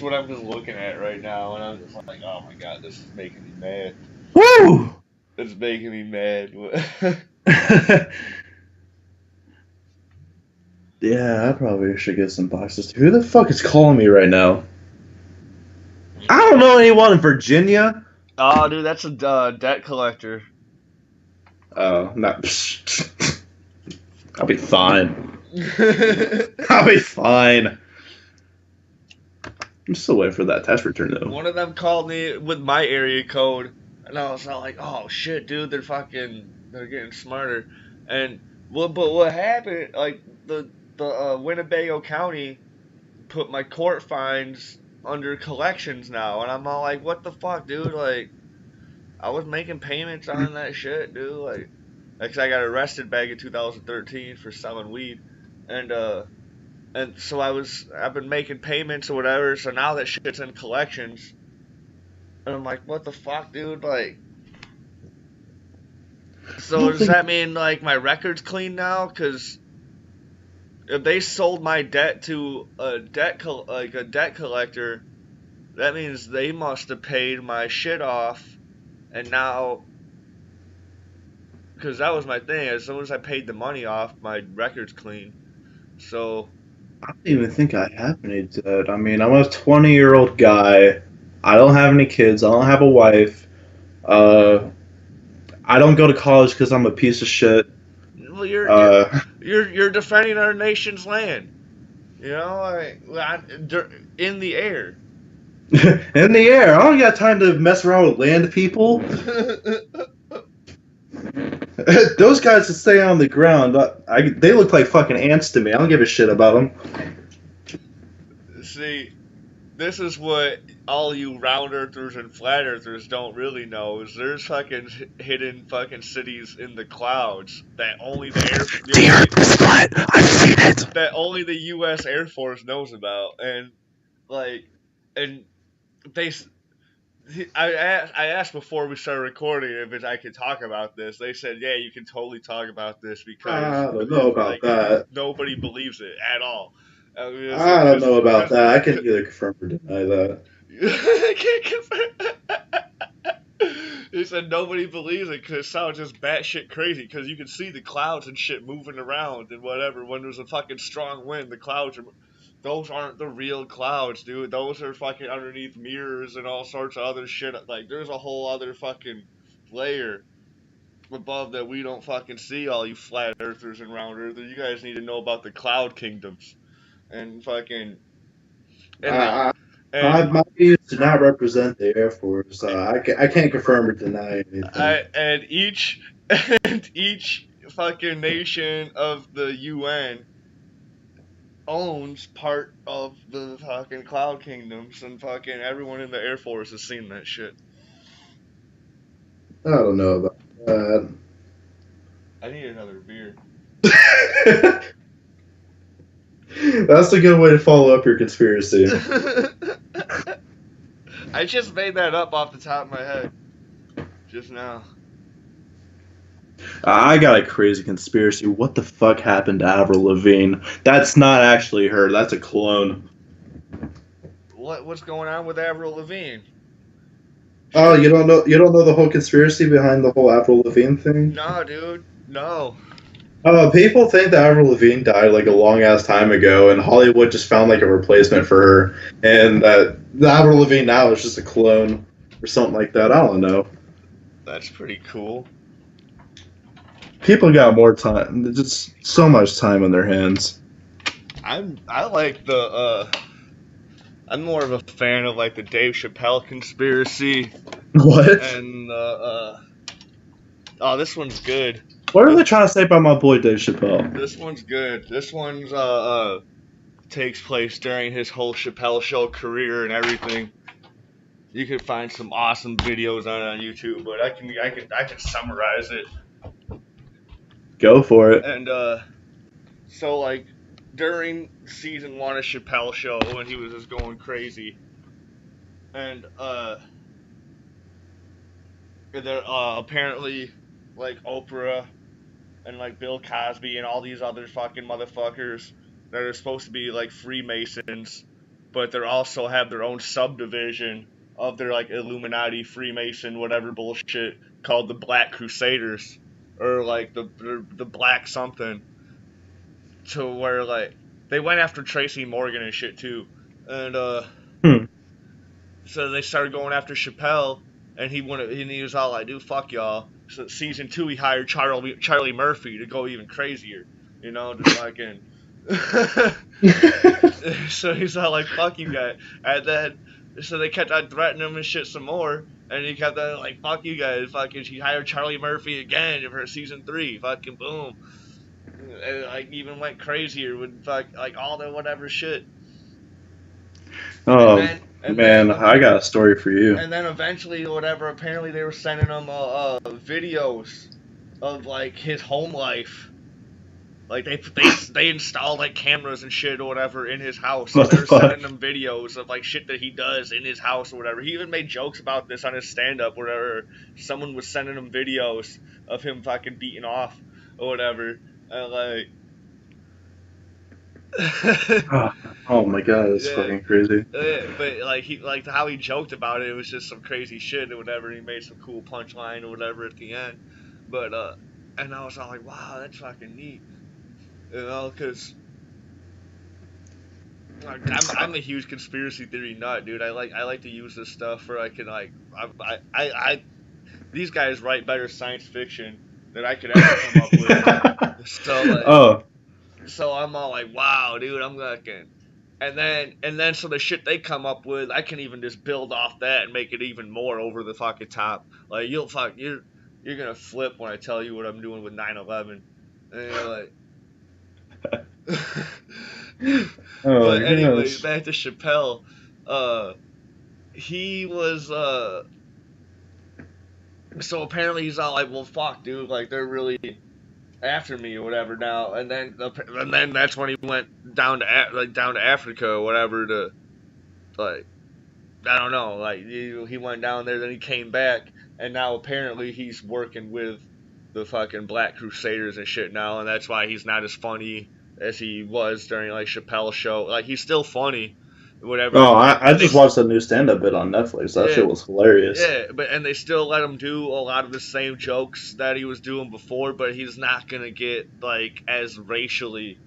Speaker 2: what I'm just looking at right now, and I'm just like, oh my god, this is making me mad.
Speaker 1: Woo!
Speaker 2: It's making me mad.
Speaker 1: Yeah, I probably should get some boxes. Who the fuck is calling me right now? I don't know anyone in Virginia.
Speaker 2: Oh, dude, that's a debt collector.
Speaker 1: Oh, not. I'll be fine. I'll be fine. I'm still waiting for that tax return though.
Speaker 2: One of them called me with my area code, and I was all like, "Oh shit, dude, they're getting smarter." And but what happened? Like the Winnebago County put my court fines under collections now, and I'm all like, "What the fuck, dude?" Like, I was making payments on that shit, dude. Like 'cause I got arrested back in 2013 for selling weed, and so I've been making payments or whatever. So now that shit's in collections, and I'm like, what the fuck, dude? Like, so does that mean like my record's clean now? Because if they sold my debt to a debt collector, that means they must have paid my shit off, and now. Because that was my thing. As soon as I paid the money off, my record's clean. So
Speaker 1: I don't even think I have any debt. I mean, I'm a 20-year-old guy. I don't have any kids. I don't have a wife. Uh, I don't go to college because I'm a piece of shit.
Speaker 2: well,
Speaker 1: Uh,
Speaker 2: you're defending our nation's land. You know, in the air.
Speaker 1: in the air. I don't got time to mess around with land people. Those guys that stay on the ground, they look like fucking ants to me. I don't give a shit about them.
Speaker 2: See, this is what all you round earthers and flat earthers don't really know is there's fucking hidden fucking cities in the clouds that only
Speaker 1: The Earth is flat. I've seen it.
Speaker 2: that only the U.S. Air Force knows about, and like, and they. I asked before we started recording if I could talk about this. They said, "Yeah, you can totally talk about this because
Speaker 1: I don't know about
Speaker 2: like
Speaker 1: that.
Speaker 2: nobody believes it at all." I mean,
Speaker 1: I don't know about
Speaker 2: cause,
Speaker 1: that. I can neither confirm or deny that.
Speaker 2: I can't confirm. He said nobody believes it because it sounds just batshit crazy. Because you can see the clouds and shit moving around and whatever. When there's a fucking strong wind, the clouds are. those aren't the real clouds, dude. Those are fucking underneath mirrors and all sorts of other shit. Like, there's a whole other fucking layer above that we don't fucking see, all you flat earthers and round earthers. You guys need to know about the cloud kingdoms. And fucking, and the,
Speaker 1: I,
Speaker 2: and
Speaker 1: my views do not represent the Air Force. I can't confirm or deny anything.
Speaker 2: and each, and each fucking nation of the UN owns part of the fucking cloud kingdoms, and fucking everyone in the Air Force has seen that shit.
Speaker 1: I don't know about that.
Speaker 2: I need another beer.
Speaker 1: That's a good way to follow up your conspiracy.
Speaker 2: I just made that up off the top of my head just now.
Speaker 1: I got a crazy conspiracy. What the fuck happened to Avril Lavigne? That's not actually her. That's a clone.
Speaker 2: What's going on with Avril Lavigne?
Speaker 1: Oh, you don't know? You don't know the whole conspiracy behind the whole Avril Lavigne thing?
Speaker 2: No, dude. No.
Speaker 1: People think that Avril Lavigne died like a long ass time ago, and Hollywood just found like a replacement for her, and that the Avril Lavigne now is just a clone or something like that. I don't know.
Speaker 2: That's pretty cool.
Speaker 1: People got more time, just so much time on their hands.
Speaker 2: I like the I'm more of a fan of like the Dave Chappelle conspiracy
Speaker 1: What?
Speaker 2: and oh, this one's good.
Speaker 1: What are they trying to say about my boy Dave Chappelle?
Speaker 2: This one's good. This one's takes place during his whole Chappelle Show career and everything. You can find some awesome videos on YouTube, but I can summarize it.
Speaker 1: Go for it.
Speaker 2: And so like during season 1 of Chappelle Show when he was just going crazy, and there apparently like Oprah and like Bill Cosby and all these other fucking motherfuckers that are supposed to be like Freemasons, but they also have their own subdivision of their like Illuminati, Freemason, whatever bullshit called the Black Crusaders, or like the Black something, to where like they went after Tracy Morgan and shit too, and so they started going after Chappelle, and he was all like, "Dude, fuck y'all." So season 2, he hired Charlie Murphy to go even crazier, you know, just fucking. So he's all like, "Fuck you guys," and then so they kept on threatening him and shit some more, and he kept on like, "Fuck you guys," fucking. He hired Charlie Murphy again for season 3, fucking boom, and like even went crazier with like all the whatever shit.
Speaker 1: Oh man, I got a story for you.
Speaker 2: And then eventually, whatever, apparently they were sending him videos of like his home life. Like they installed like cameras and shit or whatever in his house. So they were sending him videos of like shit that he does in his house or whatever. He even made jokes about this on his stand-up, where someone was sending him videos of him fucking beating off or whatever. And like.
Speaker 1: Oh my god, that's fucking crazy.
Speaker 2: But like how he joked about it, it was just some crazy shit or whatever. He made some cool punchline or whatever at the end. But and I was all like, wow, that's fucking neat, you know, because like, I'm a huge conspiracy theory nut, dude. I like to use this stuff where I can like I these guys write better science fiction than I could ever come up with. So like, so I'm all like, wow, dude, I'm fucking. And then so the shit they come up with, I can even just build off that and make it even more over the fucking top. Like you're gonna flip when I tell you what I'm doing with 9/11. And you're like. But anyway, back to Chappelle. He was so apparently he's all like, well, fuck, dude, like they're really after me or whatever now, and then that's when he went down to Africa or whatever to like I don't know, like he went down there, then he came back, and now apparently he's working with the fucking Black Crusaders and shit now, and that's why he's not as funny as he was during like Chappelle's show. Like he's still funny, whatever.
Speaker 1: Oh, I just watched the new stand-up bit on Netflix. That shit was hilarious.
Speaker 2: Yeah, and they still let him do a lot of the same jokes that he was doing before, but he's not gonna get like as racially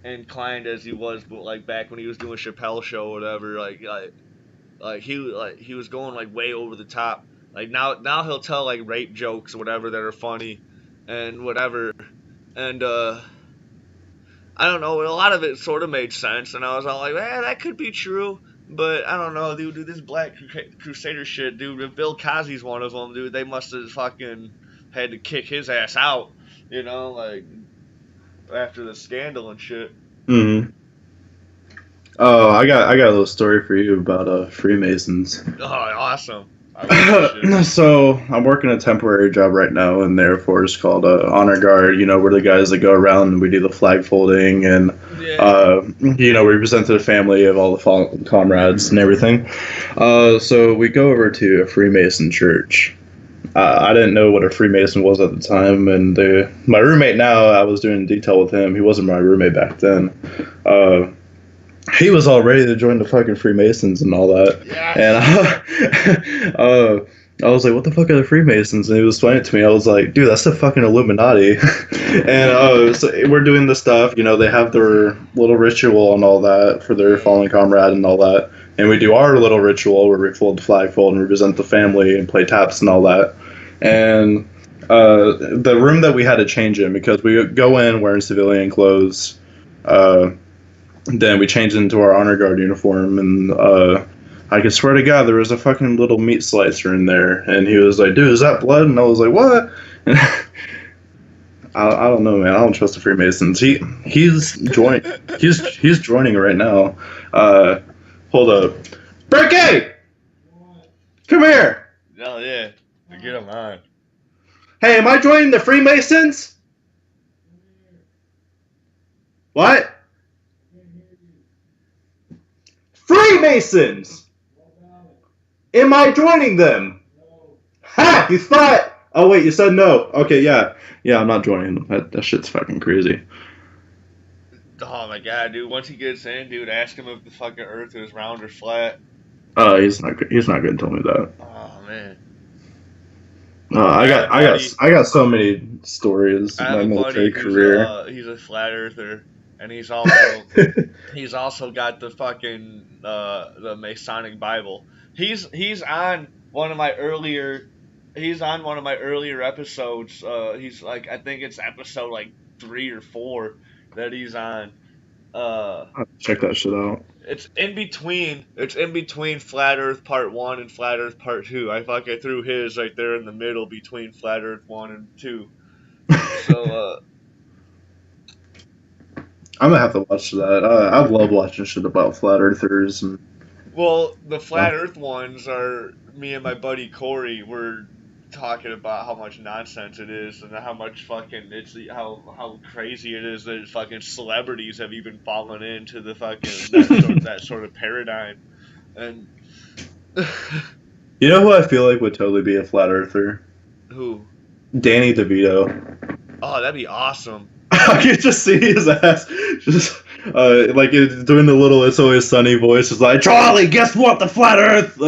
Speaker 2: inclined as he was, but like back when he was doing Chappelle Show or whatever, like he was going like way over the top. Like now he'll tell like rape jokes or whatever that are funny and whatever. And I don't know, a lot of it sort of made sense, and I was all like, that could be true. But I don't know, dude. This Black Crusader shit, dude. If Bill Cosby's one of them, dude, they must have fucking had to kick his ass out, like after the scandal and shit.
Speaker 1: Hmm. Oh, I got a little story for you about Freemasons.
Speaker 2: Oh, awesome! I love this shit.
Speaker 1: So I'm working a temporary job right now in the Air Force called Honor Guard. You know, we're the guys that go around and we do the flag folding and
Speaker 2: Yeah.
Speaker 1: we present to the family of all the fallen comrades and everything. So we go over to a Freemason church. I didn't know what a Freemason was at the time, and my roommate now, I was doing detail with him. He wasn't my roommate back then. Uh, he was all ready to join the fucking Freemasons and all that.
Speaker 2: Yeah.
Speaker 1: And I was like, "What the fuck are the Freemasons?" And he was explaining it to me. I was like, "Dude, that's the fucking Illuminati." And so we're doing this stuff. You know, they have their little ritual and all that for their fallen comrade and all that. And we do our little ritual where we fold the flagpole and represent the family and play taps and all that. And the room that we had to change in because we go in wearing civilian clothes. Then we changed into our honor guard uniform, and I could swear to God, there was a fucking little meat slicer in there, and he was like, "Dude, is that blood?" And I was like, "What?" And I don't know, man. I don't trust the Freemasons. He's joining right now. Hold up, Berkey, come here.
Speaker 2: Oh yeah, get him on.
Speaker 1: Hey, am I joining the Freemasons? What? Freemasons! Am I joining them? Ha! You thought. Oh wait, you said no. Okay, yeah, I'm not joining them. That shit's fucking crazy.
Speaker 2: Oh my god, dude! Once he gets in, dude, ask him if the fucking Earth is round or flat.
Speaker 1: He's not. He's not gonna tell me that.
Speaker 2: Oh man.
Speaker 1: I got so many stories
Speaker 2: I
Speaker 1: in
Speaker 2: have
Speaker 1: my
Speaker 2: a
Speaker 1: military
Speaker 2: buddy
Speaker 1: career.
Speaker 2: he's a flat earther, and he's also got the fucking the Masonic Bible. He's on one of my earlier episodes. He's like, I think it's episode like 3 or 4 that he's on. Uh,
Speaker 1: Check that shit out.
Speaker 2: It's in between Flat Earth Part 1 and Flat Earth Part 2. I fucking threw his right there in the middle between Flat Earth 1 and 2. So
Speaker 1: I'm gonna have to watch that. I love watching shit about flat earthers and
Speaker 2: well, the
Speaker 1: stuff.
Speaker 2: Flat Earth ones are me and my buddy Corey were talking about how much nonsense it is and how much fucking how crazy it is that fucking celebrities have even fallen into the fucking that sort of paradigm. And
Speaker 1: You know who I feel like would totally be a flat earther?
Speaker 2: who?
Speaker 1: Danny DeVito.
Speaker 2: Oh, that'd be awesome.
Speaker 1: I could just see his ass just like doing the little "It's Always Sunny" voice, just like, "Charlie, guess what? The flat Earth."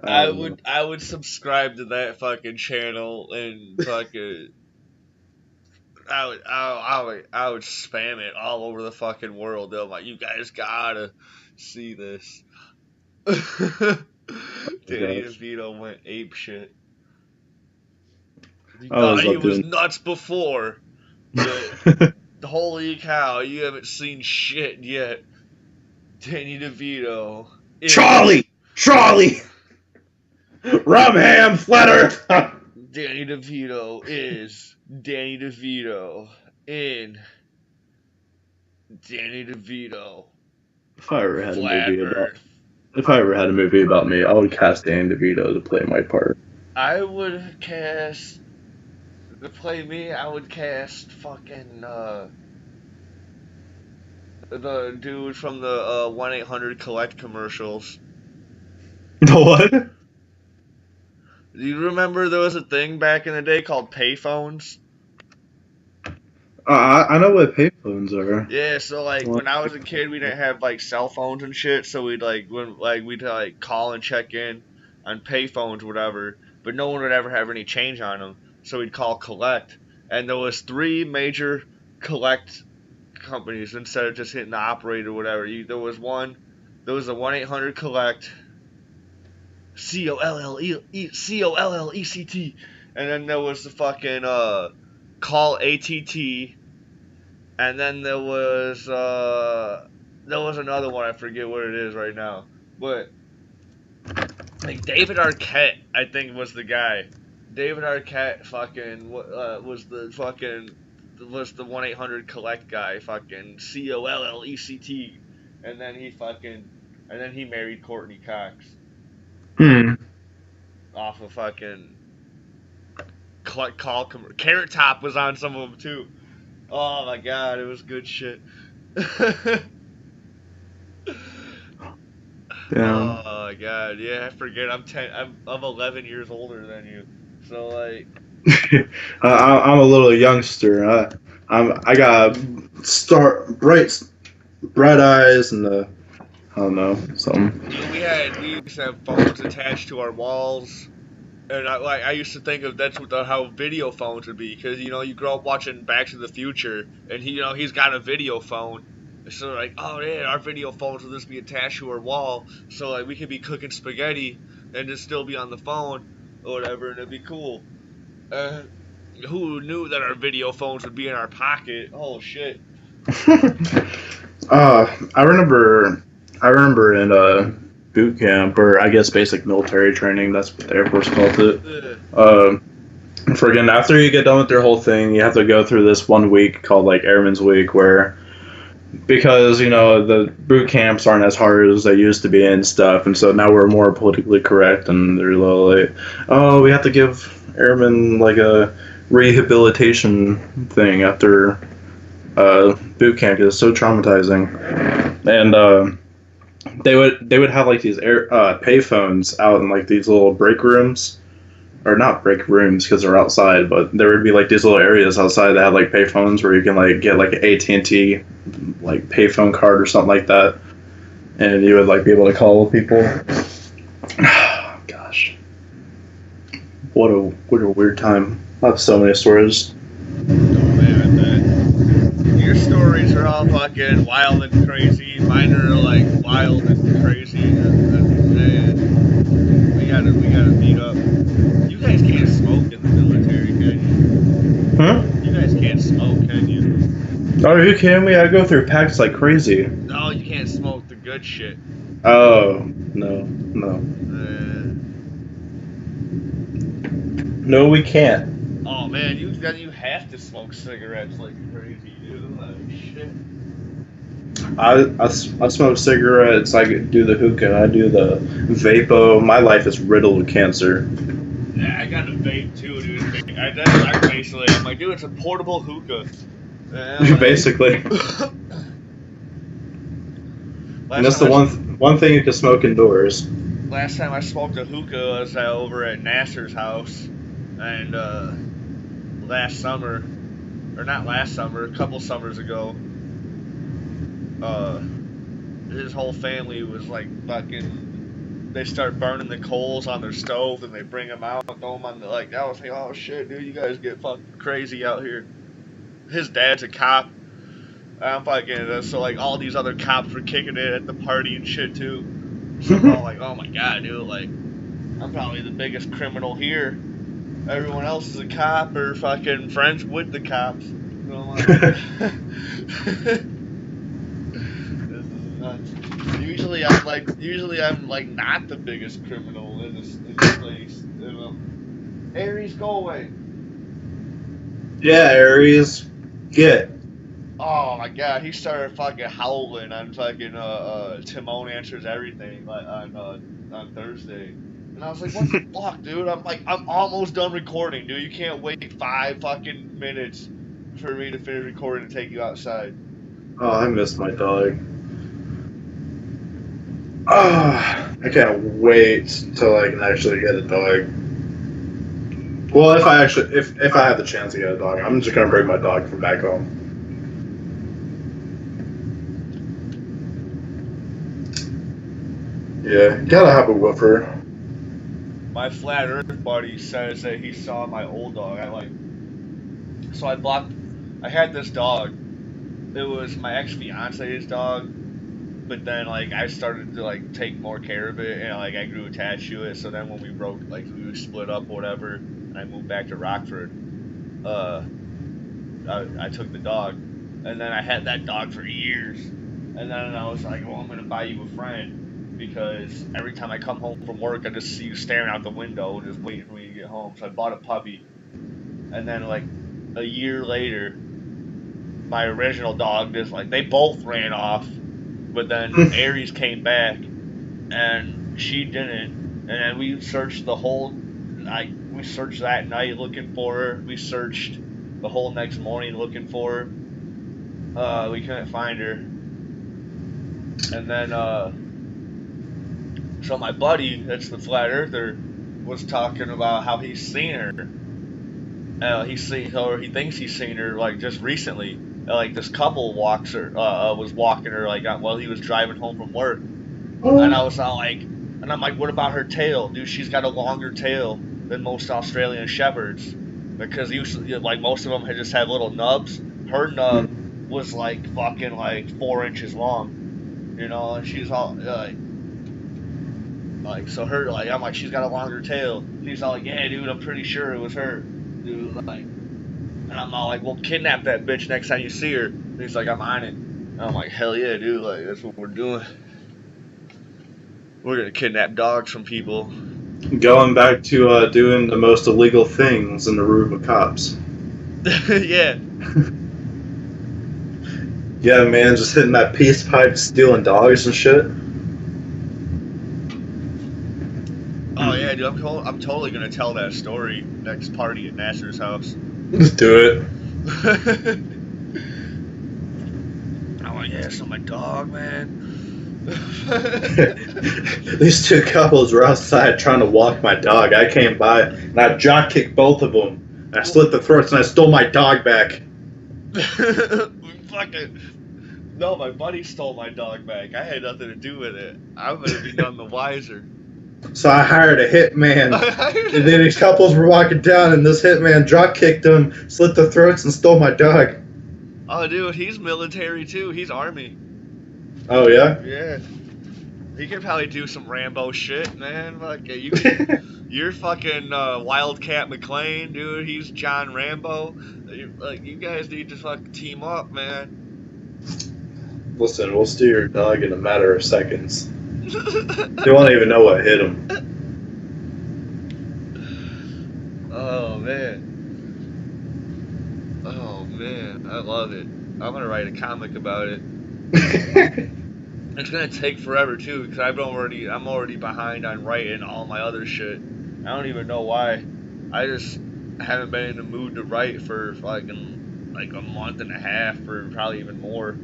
Speaker 2: I would subscribe to that fucking channel and fucking I would spam it all over the fucking world. I'm like, you guys gotta see this. Danny
Speaker 1: gosh.
Speaker 2: DeVito went ape shit. He
Speaker 1: I always
Speaker 2: thought he
Speaker 1: loved
Speaker 2: was
Speaker 1: doing.
Speaker 2: nuts before, but holy cow, you haven't seen shit yet. Danny DeVito is
Speaker 1: Charlie, rum ham, flat Earth.
Speaker 2: Danny DeVito is Danny DeVito in Danny DeVito
Speaker 1: If I ever had a
Speaker 2: Flat
Speaker 1: movie about,
Speaker 2: Earth.
Speaker 1: if I ever had a movie about me, I would cast Danny DeVito to play my part.
Speaker 2: I would cast to play me. I would cast fucking the dude from the 1-800 Collect commercials.
Speaker 1: The what?
Speaker 2: Do you remember there was a thing back in the day called payphones?
Speaker 1: I know what payphones are.
Speaker 2: Yeah, so like when I was a kid, we didn't have like cell phones and shit, so we'd call and check in on payphones or whatever, but no one would ever have any change on them, so we'd call collect, and there was 3 major collect companies instead of just hitting the operator or whatever. There was a 1-800-collect, COLLECT, and then there was the fucking call ATT, and then there was another one. I forget what it is right now, but like David Arquette, I think was the guy. David Arquette fucking was the 1-800-collect guy, fucking COLLECT, and then he married Courtney Cox
Speaker 1: Hmm.
Speaker 2: off of fucking call. Carrot Top was on some of them too. Oh my god, it was good shit.
Speaker 1: Damn.
Speaker 2: Oh my god, yeah, I forget. I'm 11 years older than you, so like.
Speaker 1: I'm a little youngster. I got bright eyes and I don't know something.
Speaker 2: Dude, we used to have phones attached to our walls, and I used to think of that's how video phones would be, because you grow up watching Back to the Future, and he's got a video phone, so like, oh yeah, our video phones will just be attached to our wall, so like we could be cooking spaghetti and just still be on the phone or whatever, and it'd be cool. Uh, who knew that our video phones would be in our pocket? Oh shit.
Speaker 1: I remember. I remember in boot camp, or I guess basic military training. That's what the Air Force called it. Uh, Friggin' after you get done with your whole thing, you have to go through this 1 week called like Airman's Week, where because the boot camps aren't as hard as they used to be and stuff, and so now we're more politically correct, and they're like, oh, we have to give airmen like a rehabilitation thing after boot camp because it's so traumatizing, and they would have like these air pay phones out in like these little break rooms, or not break rooms because they're outside, but there would be like these little areas outside that had like pay phones where you can like get like an AT&T like payphone card or something like that, and you would like be able to call people. Gosh, what a weird time. I have so many stories.
Speaker 2: Oh man, man. Your stories are all fucking wild and crazy. Mine are like wild and crazy. Man, we gotta meet up. You guys can't smoke in the military, can you?
Speaker 1: Huh?
Speaker 2: You guys can't smoke, can you?
Speaker 1: Are you kidding me? I go through packs like crazy.
Speaker 2: No, you can't smoke the good shit.
Speaker 1: Oh, no. No, we can't.
Speaker 2: Oh man, you have to smoke cigarettes like crazy, dude. Like shit.
Speaker 1: I smoke cigarettes, I do the hookah, I do the vapo. My life is riddled with cancer.
Speaker 2: Yeah, I got a vape too, dude. I'm like, dude, it's a portable hookah. Like,
Speaker 1: Basically. And that's the one thing you can smoke indoors.
Speaker 2: Last time I smoked a hookah was over at Nasser's house, and last summer, or not last summer, a couple summers ago, his whole family was like fucking. They start burning the coals on their stove, and they bring them out, and throw them on the like. I was like, oh shit, dude, you guys get fucking crazy out here. His dad's a cop. I'm fucking so like all these other cops were kicking it at the party and shit too. So I'm all like, oh my god, dude, like I'm probably the biggest criminal here. Everyone else is a cop or fucking friends with the cops. So I'm like, this is nuts. Usually I'm like not the biggest criminal in this place. Aries, go away.
Speaker 1: Yeah, Aries. Get.
Speaker 2: Oh my god, he started fucking howling on fucking Timone Answers Everything like on Thursday. And I was like, what the fuck, dude? I'm almost done recording, dude. You can't wait 5 fucking minutes for me to finish recording and take you outside.
Speaker 1: Oh, I miss my dog. Ah, I can't wait till I can actually get a dog. Well, if I have the chance to get a dog, I'm just gonna bring my dog from back home. Yeah, gotta have a woofer.
Speaker 2: My flat earth buddy says that he saw my old dog. I had this dog, it was my ex-fiance's dog, but then like I started to like take more care of it, and like I grew attached to it. So then when we broke, like we split up, or whatever, and I moved back to Rockford, uh, I took the dog, and then I had that dog for years, and then I was like, well, I'm gonna buy you a friend because every time I come home from work, I just see you staring out the window, just waiting for me to get home. So I bought a puppy, and then like a year later, my original dog just like they both ran off, but then Aries came back and she didn't, and then we searched the whole like we searched that night looking for her. We searched the whole next morning looking for her. We couldn't find her, and then so my buddy, that's the flat earther, was talking about how he's seen her. He's seen her, or he thinks he's seen her like just recently. Like this couple walks her, was walking her like while he was driving home from work, and I was all like, and I'm like, what about her tail, dude? She's got a longer tail than most Australian shepherds, because usually like most of them had just had little nubs. Her nub was like fucking like 4 inches long, you know, and she's all like so her like I'm like she's got a longer tail. And he's all like, yeah, dude, I'm pretty sure it was her, dude. Like, and I'm all like, well, kidnap that bitch next time you see her. And he's like, I'm on it. And I'm like, hell yeah, dude. Like that's what we're doing. We're gonna kidnap dogs from people.
Speaker 1: Going back to doing the most illegal things in the room of cops.
Speaker 2: Yeah.
Speaker 1: Yeah, man, just hitting that peace pipe, stealing dogs and shit.
Speaker 2: Oh yeah, dude, I'm totally gonna tell that story next party at Nasser's house.
Speaker 1: Just do it.
Speaker 2: I'm like, yeah, so my dog, man.
Speaker 1: These two couples were outside trying to walk my dog. I came by and I jock kicked both of them. And I slit the throats and I stole my dog back.
Speaker 2: Fucking. No, my buddy stole my dog back. I had nothing to do with it. I would have been none the wiser.
Speaker 1: So I hired a hitman. And then these couples were walking down and this hitman drop kicked them, slit the throats, and stole my dog.
Speaker 2: Oh, dude, he's military too. He's Army.
Speaker 1: Oh, yeah?
Speaker 2: Yeah. He could probably do some Rambo shit, man. Like, you're fucking Wildcat McClane, dude. He's John Rambo. Like, you guys need to fucking team up, man.
Speaker 1: Listen, we'll steal your dog in a matter of seconds. They won't even know what hit him.
Speaker 2: Oh, man. Oh, man. I love it. I'm gonna write a comic about it. It's gonna take forever too, because I'm already behind on writing all my other shit. I don't even know why. I just haven't been in the mood to write for fucking like a month and a half, or probably even more.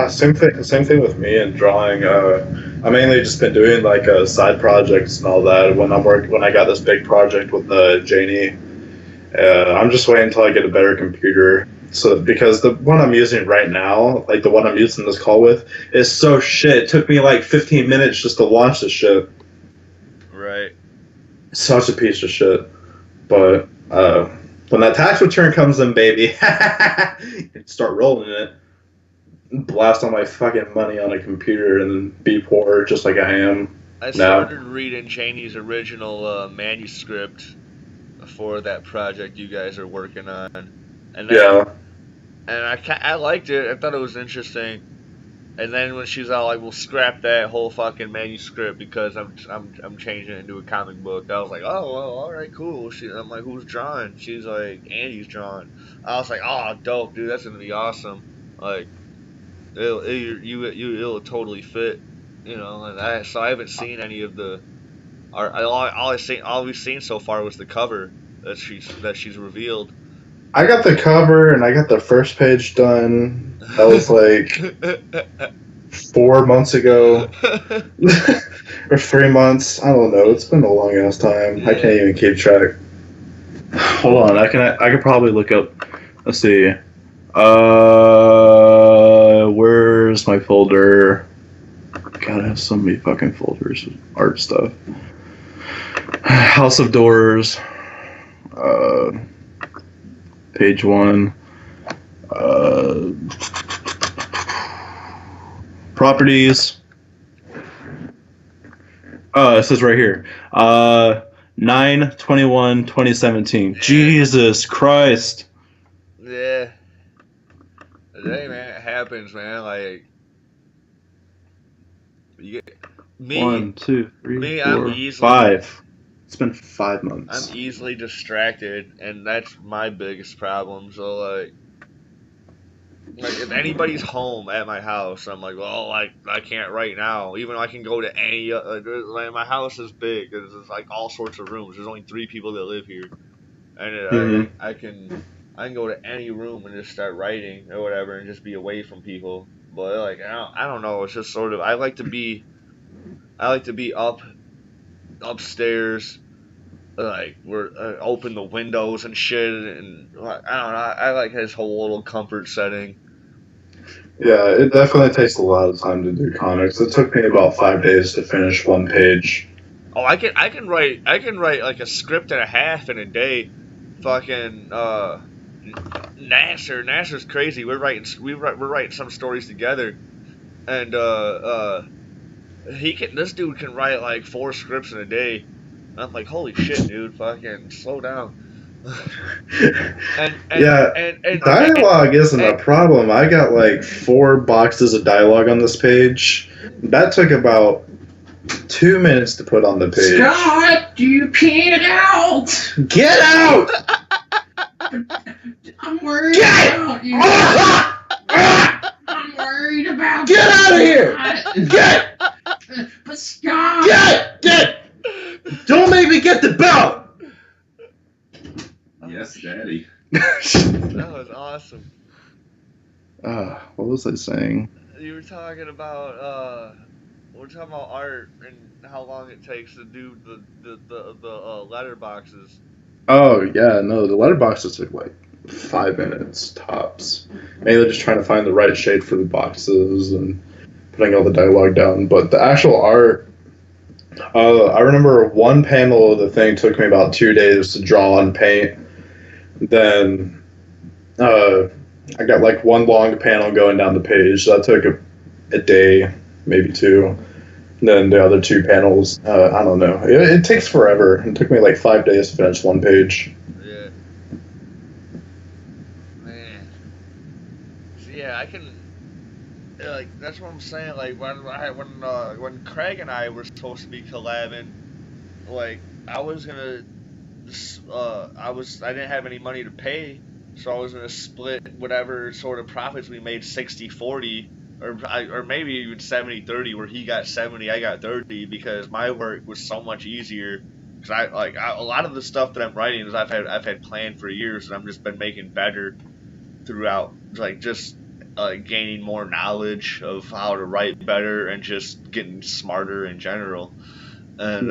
Speaker 1: Same thing with me and drawing. I mainly just been doing like side projects and all that. When I got this big project with Janie, I'm just waiting until I get a better computer. So because the one I'm using right now, like the one I'm using this call with, is so shit. It took me like 15 minutes just to launch this shit.
Speaker 2: Right.
Speaker 1: Such a piece of shit. But when that tax return comes in, baby, start rolling it. Blast all my fucking money on a computer and then be poor just like I am.
Speaker 2: I started reading Janie's original manuscript for that project you guys are working on, and then, and I liked it. I thought it was interesting. And then when she's all like, "We'll scrap that whole fucking manuscript because I'm changing it into a comic book," I was like, "Oh well, all right, cool." I'm like, "Who's drawing?" She's like, "Andy's drawing." I was like, "Oh, dope, dude, that's gonna be awesome." Like, it'll totally fit, you know. And so I haven't seen any of the all we've seen so far was the cover that she's revealed.
Speaker 1: I got the cover and I got the first page done. That was like 4 months ago. Or 3 months. I don't know. It's been a long ass time. Yeah. I can't even keep track. Hold on, I could probably look up. Let's see. Where's my folder? God, I have so many fucking folders with art stuff. House of Doors. Page 1. Properties. It says right here. 9/21/2017.
Speaker 2: Yeah.
Speaker 1: Jesus Christ.
Speaker 2: Yeah. Hey man, it happens, man. Like you get me.
Speaker 1: 1, 2, 3,
Speaker 2: Me,
Speaker 1: 4, 5. It's been 5
Speaker 2: I'm
Speaker 1: months.
Speaker 2: easily distracted, and that's my biggest problem. So like if anybody's home at my house, I'm like, well, I can't right now. Even though I can go to any, like my house is big. There's like all sorts of rooms. There's only 3 people that live here, and
Speaker 1: Mhm.
Speaker 2: I can go to any room and just start writing or whatever, and just be away from people. But like I don't know. It's just sort of I like to be upstairs, like we're open the windows and shit, and like, I don't know. I like his whole little comfort setting.
Speaker 1: Yeah, it definitely takes a lot of time to do comics. It took me about 5 days to finish one page.
Speaker 2: Oh, I can write like a script and a half in a day. Fucking Nasser's crazy. We're writing some stories together, and this dude can write like 4 scripts in a day. I'm like, holy shit, dude, fucking slow down.
Speaker 1: Yeah, dialogue isn't a problem. I got like 4 boxes of dialogue on this page. That took about 2 minutes to put on the page.
Speaker 3: Scott, you can't out!
Speaker 1: Get out!
Speaker 3: I'm worried about you. I'm worried about
Speaker 1: Get
Speaker 3: you.
Speaker 1: out of here! Get!
Speaker 3: But Scott!
Speaker 1: Get! Don't make me get the belt!
Speaker 3: Yes, Daddy.
Speaker 2: That was awesome.
Speaker 1: What was I saying?
Speaker 2: You were talking about we're talking about art and how long it takes to do the letter boxes.
Speaker 1: Oh, yeah, no, the letterboxes took like 5 minutes tops. Mainly just trying to find the right shade for the boxes and putting all the dialogue down. But the actual art, I remember one panel of the thing took me about 2 days to draw and paint. Then I got like one long panel going down the page. So that took a day, maybe 2. And then the other 2 panels, I don't know. It takes forever. It took me like 5 days to finish one page.
Speaker 2: Yeah. Man. So yeah, I can. Like that's what I'm saying. Like when Craig and I were supposed to be collabing, like I was gonna, I didn't have any money to pay, so I was gonna split whatever sort of profits we made 60/40, or maybe even 70/30, where he got 70, I got 30, because my work was so much easier. Because a lot of the stuff that I'm writing is I've had planned for years, and I've just been making better throughout, like just gaining more knowledge of how to write better and just getting smarter in general. And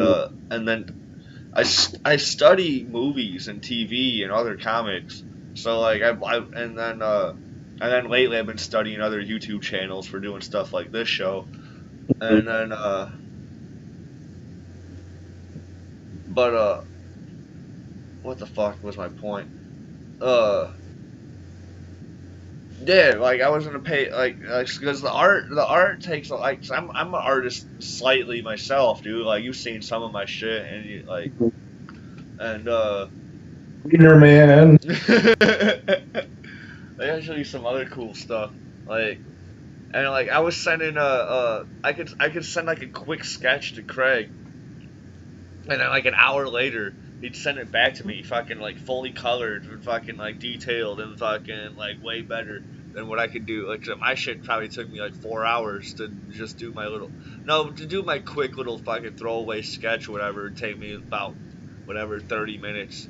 Speaker 2: then I study movies and TV and other comics. So like and then lately I've been studying other YouTube channels for doing stuff like this show. And then but what the fuck was my point? Yeah, like I was gonna pay like because the art takes like I'm an artist slightly myself, dude. Like you've seen some of my shit and you like and
Speaker 1: Wiener man.
Speaker 2: they actually some other cool stuff like and like I was sending I could send like a quick sketch to Craig and then like an hour later he'd send it back to me fucking like fully colored and fucking like detailed and fucking like way better than what I could do. Like my shit probably took me like 4 hours to just do to do my quick little fucking throwaway sketch or whatever. It'd take me about 30 minutes.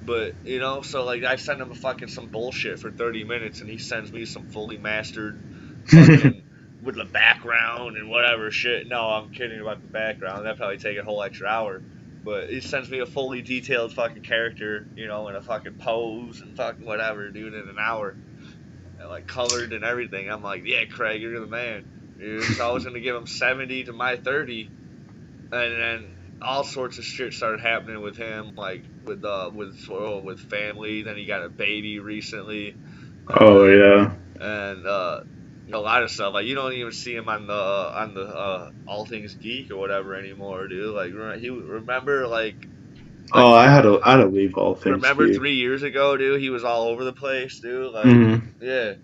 Speaker 2: But you know, so like I send him some bullshit for 30 minutes and he sends me some fully mastered fucking with the background and whatever shit. No, I'm kidding about the background. That'd probably take a whole extra hour. But he sends me a fully detailed fucking character, you know, in a fucking pose and fucking whatever, dude, in an hour. And like colored and everything. I'm like, yeah, Craig, you're the man. Dude. So I was gonna give him 70 to my 30, and then all sorts of shit started happening with him, like with family. Then he got a baby recently.
Speaker 1: Oh yeah.
Speaker 2: And A lot of stuff. Like you don't even see him on the All Things Geek or whatever anymore, dude. Like he remember
Speaker 1: Oh, I had to leave all things
Speaker 2: remember
Speaker 1: geek.
Speaker 2: 3 years ago, dude. He was all over the place, dude. Like
Speaker 1: Hmm.
Speaker 2: yeah.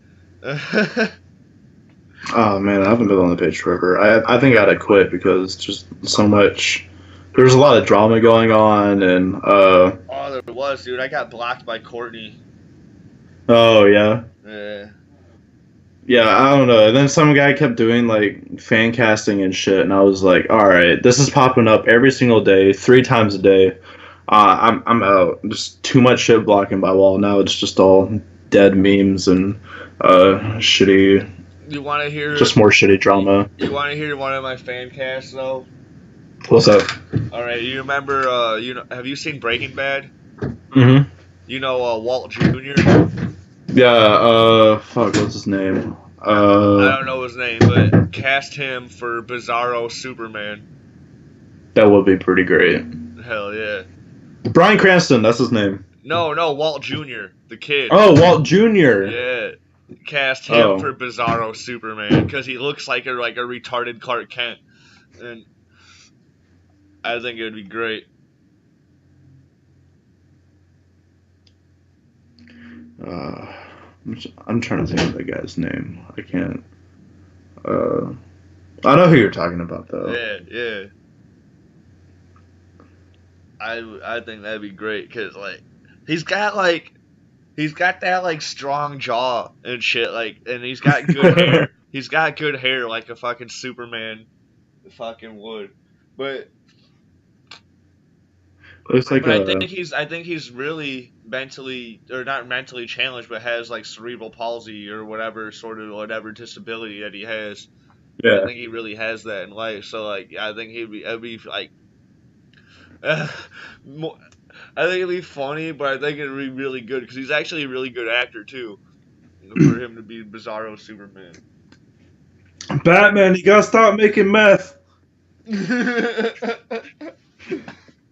Speaker 1: Oh man, I haven't been on the page forever. I think I had to quit because just so much. There was a lot of drama going on, and
Speaker 2: Oh, there was, dude. I got blocked by Courtney.
Speaker 1: oh yeah,
Speaker 2: Yeah.
Speaker 1: yeah. I don't know. And then some guy kept doing like fan casting and shit, and I was like, all right, this is popping up every single day, 3 times a day. I'm out. Just too much shit blocking my wall. Now it's just all dead memes and shitty,
Speaker 2: You want to hear?
Speaker 1: just more shitty drama.
Speaker 2: You want to hear one of my fan casts though?
Speaker 1: What's up?
Speaker 2: All right. You remember? Have you seen Breaking Bad?
Speaker 1: Mm-hmm.
Speaker 2: You know Walt Jr.
Speaker 1: Yeah. Fuck. What's his name?
Speaker 2: I don't know his name, but cast him for Bizarro Superman.
Speaker 1: That would be pretty great.
Speaker 2: Hell yeah.
Speaker 1: Bryan Cranston. That's his name.
Speaker 2: No, Walt Jr. The kid.
Speaker 1: Oh, Walt Jr.
Speaker 2: Yeah. Cast him
Speaker 1: Oh.
Speaker 2: for Bizarro Superman because he looks like a retarded Clark Kent, and I think it would be great.
Speaker 1: I'm trying to think of the guy's name. I can't. I know who you're talking about though.
Speaker 2: Yeah. I think that'd be great because he's got that strong jaw and shit and he's got good hair. He's got good hair like a fucking Superman fucking would. But
Speaker 1: Looks like
Speaker 2: I think he's really mentally or not mentally challenged, but has cerebral palsy or whatever disability that he has.
Speaker 1: yeah.
Speaker 2: I think he really has that in life. So I think it'd be I think it'd be funny, but I think it'd be really good because he's actually a really good actor too. For him to be Bizarro Superman.
Speaker 1: Batman, you gotta stop making meth.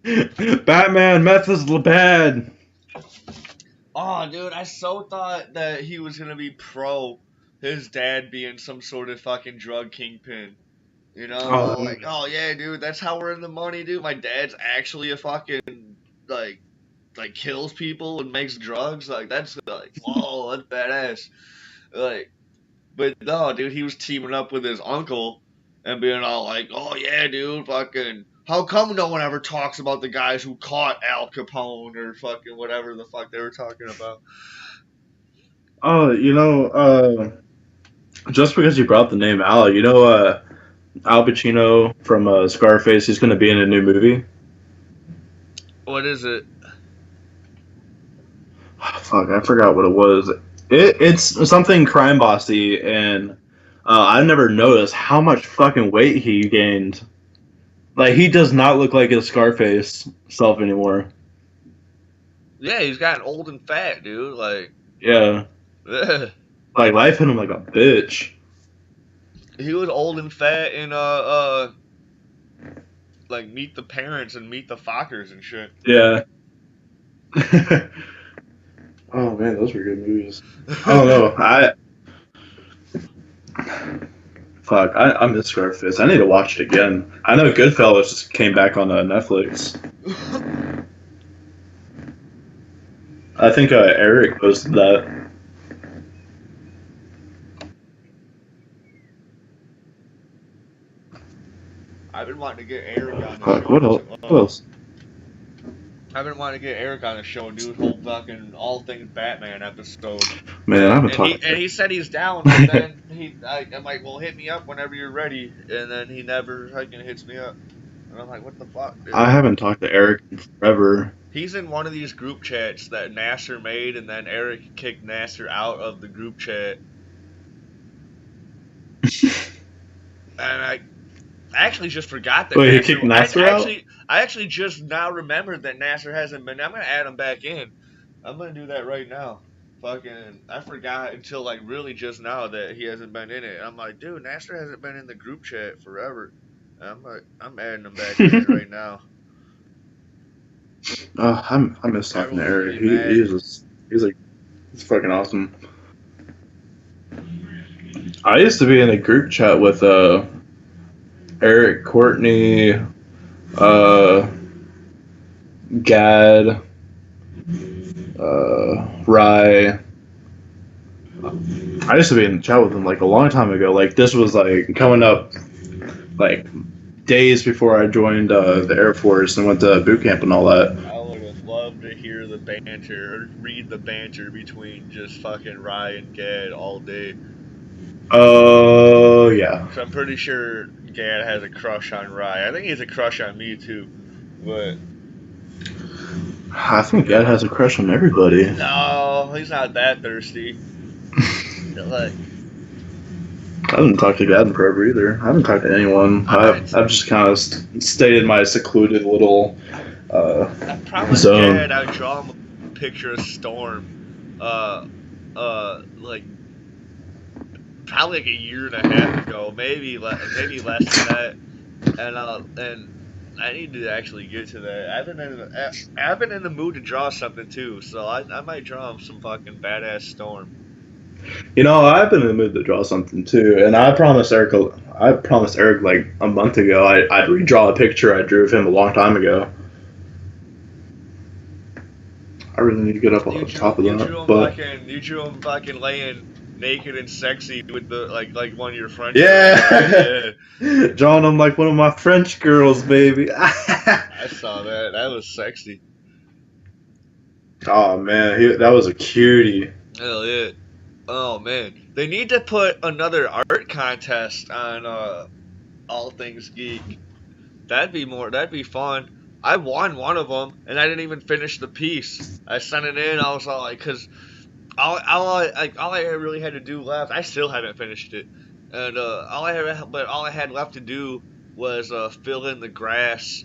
Speaker 1: Batman, meth is bad.
Speaker 2: Oh, dude, I so thought that he was gonna be pro his dad being some sort of fucking drug kingpin. You know,
Speaker 1: Oh.
Speaker 2: oh yeah, dude, that's how we're in the money, dude. My dad's actually a fucking like kills people and makes drugs. That's whoa, that's badass. But no, dude, he was teaming up with his uncle and being all oh yeah, dude, fucking. How come no one ever talks about the guys who caught Al Capone or fucking whatever the fuck they were talking about?
Speaker 1: Oh, just because you brought the name Al, Al Pacino from Scarface, he's gonna be in a new movie.
Speaker 2: What is it?
Speaker 1: Fuck, I forgot what it was. It's something crime bossy, and I never noticed how much fucking weight he gained. Like, he does not look like his Scarface self anymore.
Speaker 2: Yeah, he's gotten old and fat, dude.
Speaker 1: Yeah. Like, life hit him like a bitch.
Speaker 2: He was old and fat in Meet the Parents and Meet the Fockers and shit.
Speaker 1: Yeah. Oh man, those were good movies. I don't know. I miss Scarface. I need to watch it again. I know Goodfellas just came back on Netflix. I think Eric posted that.
Speaker 2: I've been wanting to get Eric on the
Speaker 1: Fuck,
Speaker 2: show.
Speaker 1: what else?
Speaker 2: I've been wanting to get Eric on the show and do his whole fucking all things Batman episode.
Speaker 1: Man, I haven't talked.
Speaker 2: And he said he's down, but then I'm like, well, hit me up whenever you're ready. And then he never fucking hits me up. And I'm like, what the fuck, dude?
Speaker 1: I haven't talked to Eric in forever.
Speaker 2: He's in one of these group chats that Nasser made, and then Eric kicked Nasser out of the group chat. And I actually just forgot that.
Speaker 1: Wait, he kicked Nasser out?
Speaker 2: I actually just now remembered that Nasser hasn't been. I'm gonna add him back in. I'm gonna do that right now. Fucking, I forgot until really just now that he hasn't been in it. I'm like, dude, Nasser hasn't been in the group chat forever. And I'm adding him back in right now.
Speaker 1: Oh, I miss talking to Eric. He's fucking awesome. I used to be in a group chat with Eric, Courtney, uh, Gad, Rye. I used to be in the chat with them like a long time ago. Like this was like coming up like days before I joined the Air Force and went to boot camp and all that.
Speaker 2: I would have loved to hear the banter, or read the banter between just fucking Rye and Gad all day.
Speaker 1: Oh yeah.
Speaker 2: So I'm pretty sure Gad has a crush on Rye. I think he has a crush on me too, but
Speaker 1: I think Gad has a crush on everybody.
Speaker 2: no, he's not that thirsty. Like,
Speaker 1: I haven't talked to Gad in forever either. I haven't talked to anyone. I've just kind of stayed in my secluded little
Speaker 2: I promised
Speaker 1: zone.
Speaker 2: Gad I'd draw him a picture of Storm. Like probably like a year and a half ago, maybe less than that. And I need to actually get to that. I've been in the mood to draw something too, so I might draw him some fucking badass Storm.
Speaker 1: You know, I've been in the mood to draw something too, and I promised Eric like a month ago I'd redraw a picture I drew of him a long time ago. I really need to get up on top of that.
Speaker 2: You drew him fucking laying naked and sexy with the like one of your French
Speaker 1: Yeah. Drawing him like one of my French girls, baby.
Speaker 2: I saw that. That was sexy.
Speaker 1: Oh man, that was a cutie.
Speaker 2: Hell yeah. Oh man, they need to put another art contest on All Things Geek. That'd be fun. I won one of them, and I didn't even finish the piece. I sent it in. I was all like, cause all I really had to do left. I still haven't finished it, and all I had left to do was fill in the grass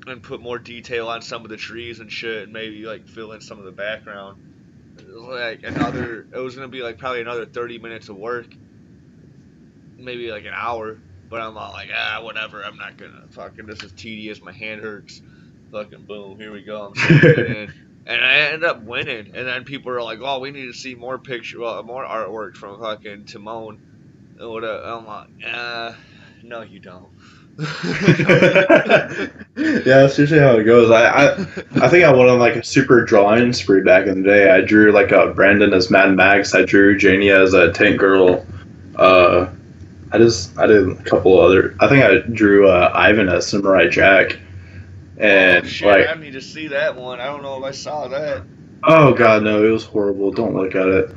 Speaker 2: and put more detail on some of the trees and shit, and maybe like fill in some of the background. It was gonna be like probably another 30 minutes of work, maybe like an hour. But I'm all like, whatever. I'm not gonna fucking. This is tedious. My hand hurts. Fucking boom. Here we go. I'm sending it in, and I ended up winning. And then people are like, oh, we need to see more more artwork from fucking Timone. And whatever. I'm like, no, you don't.
Speaker 1: Yeah, that's usually how it goes. I think I went on like a super drawing spree back in the day. I drew like a Brandon as Mad Max. I drew Janie as a Tank Girl. I did a couple other. I think I drew Ivan as Samurai Jack. And
Speaker 2: oh, shit,
Speaker 1: like,
Speaker 2: I need to see that one. I don't know if I saw that.
Speaker 1: oh god, no, it was horrible. Don't look at it.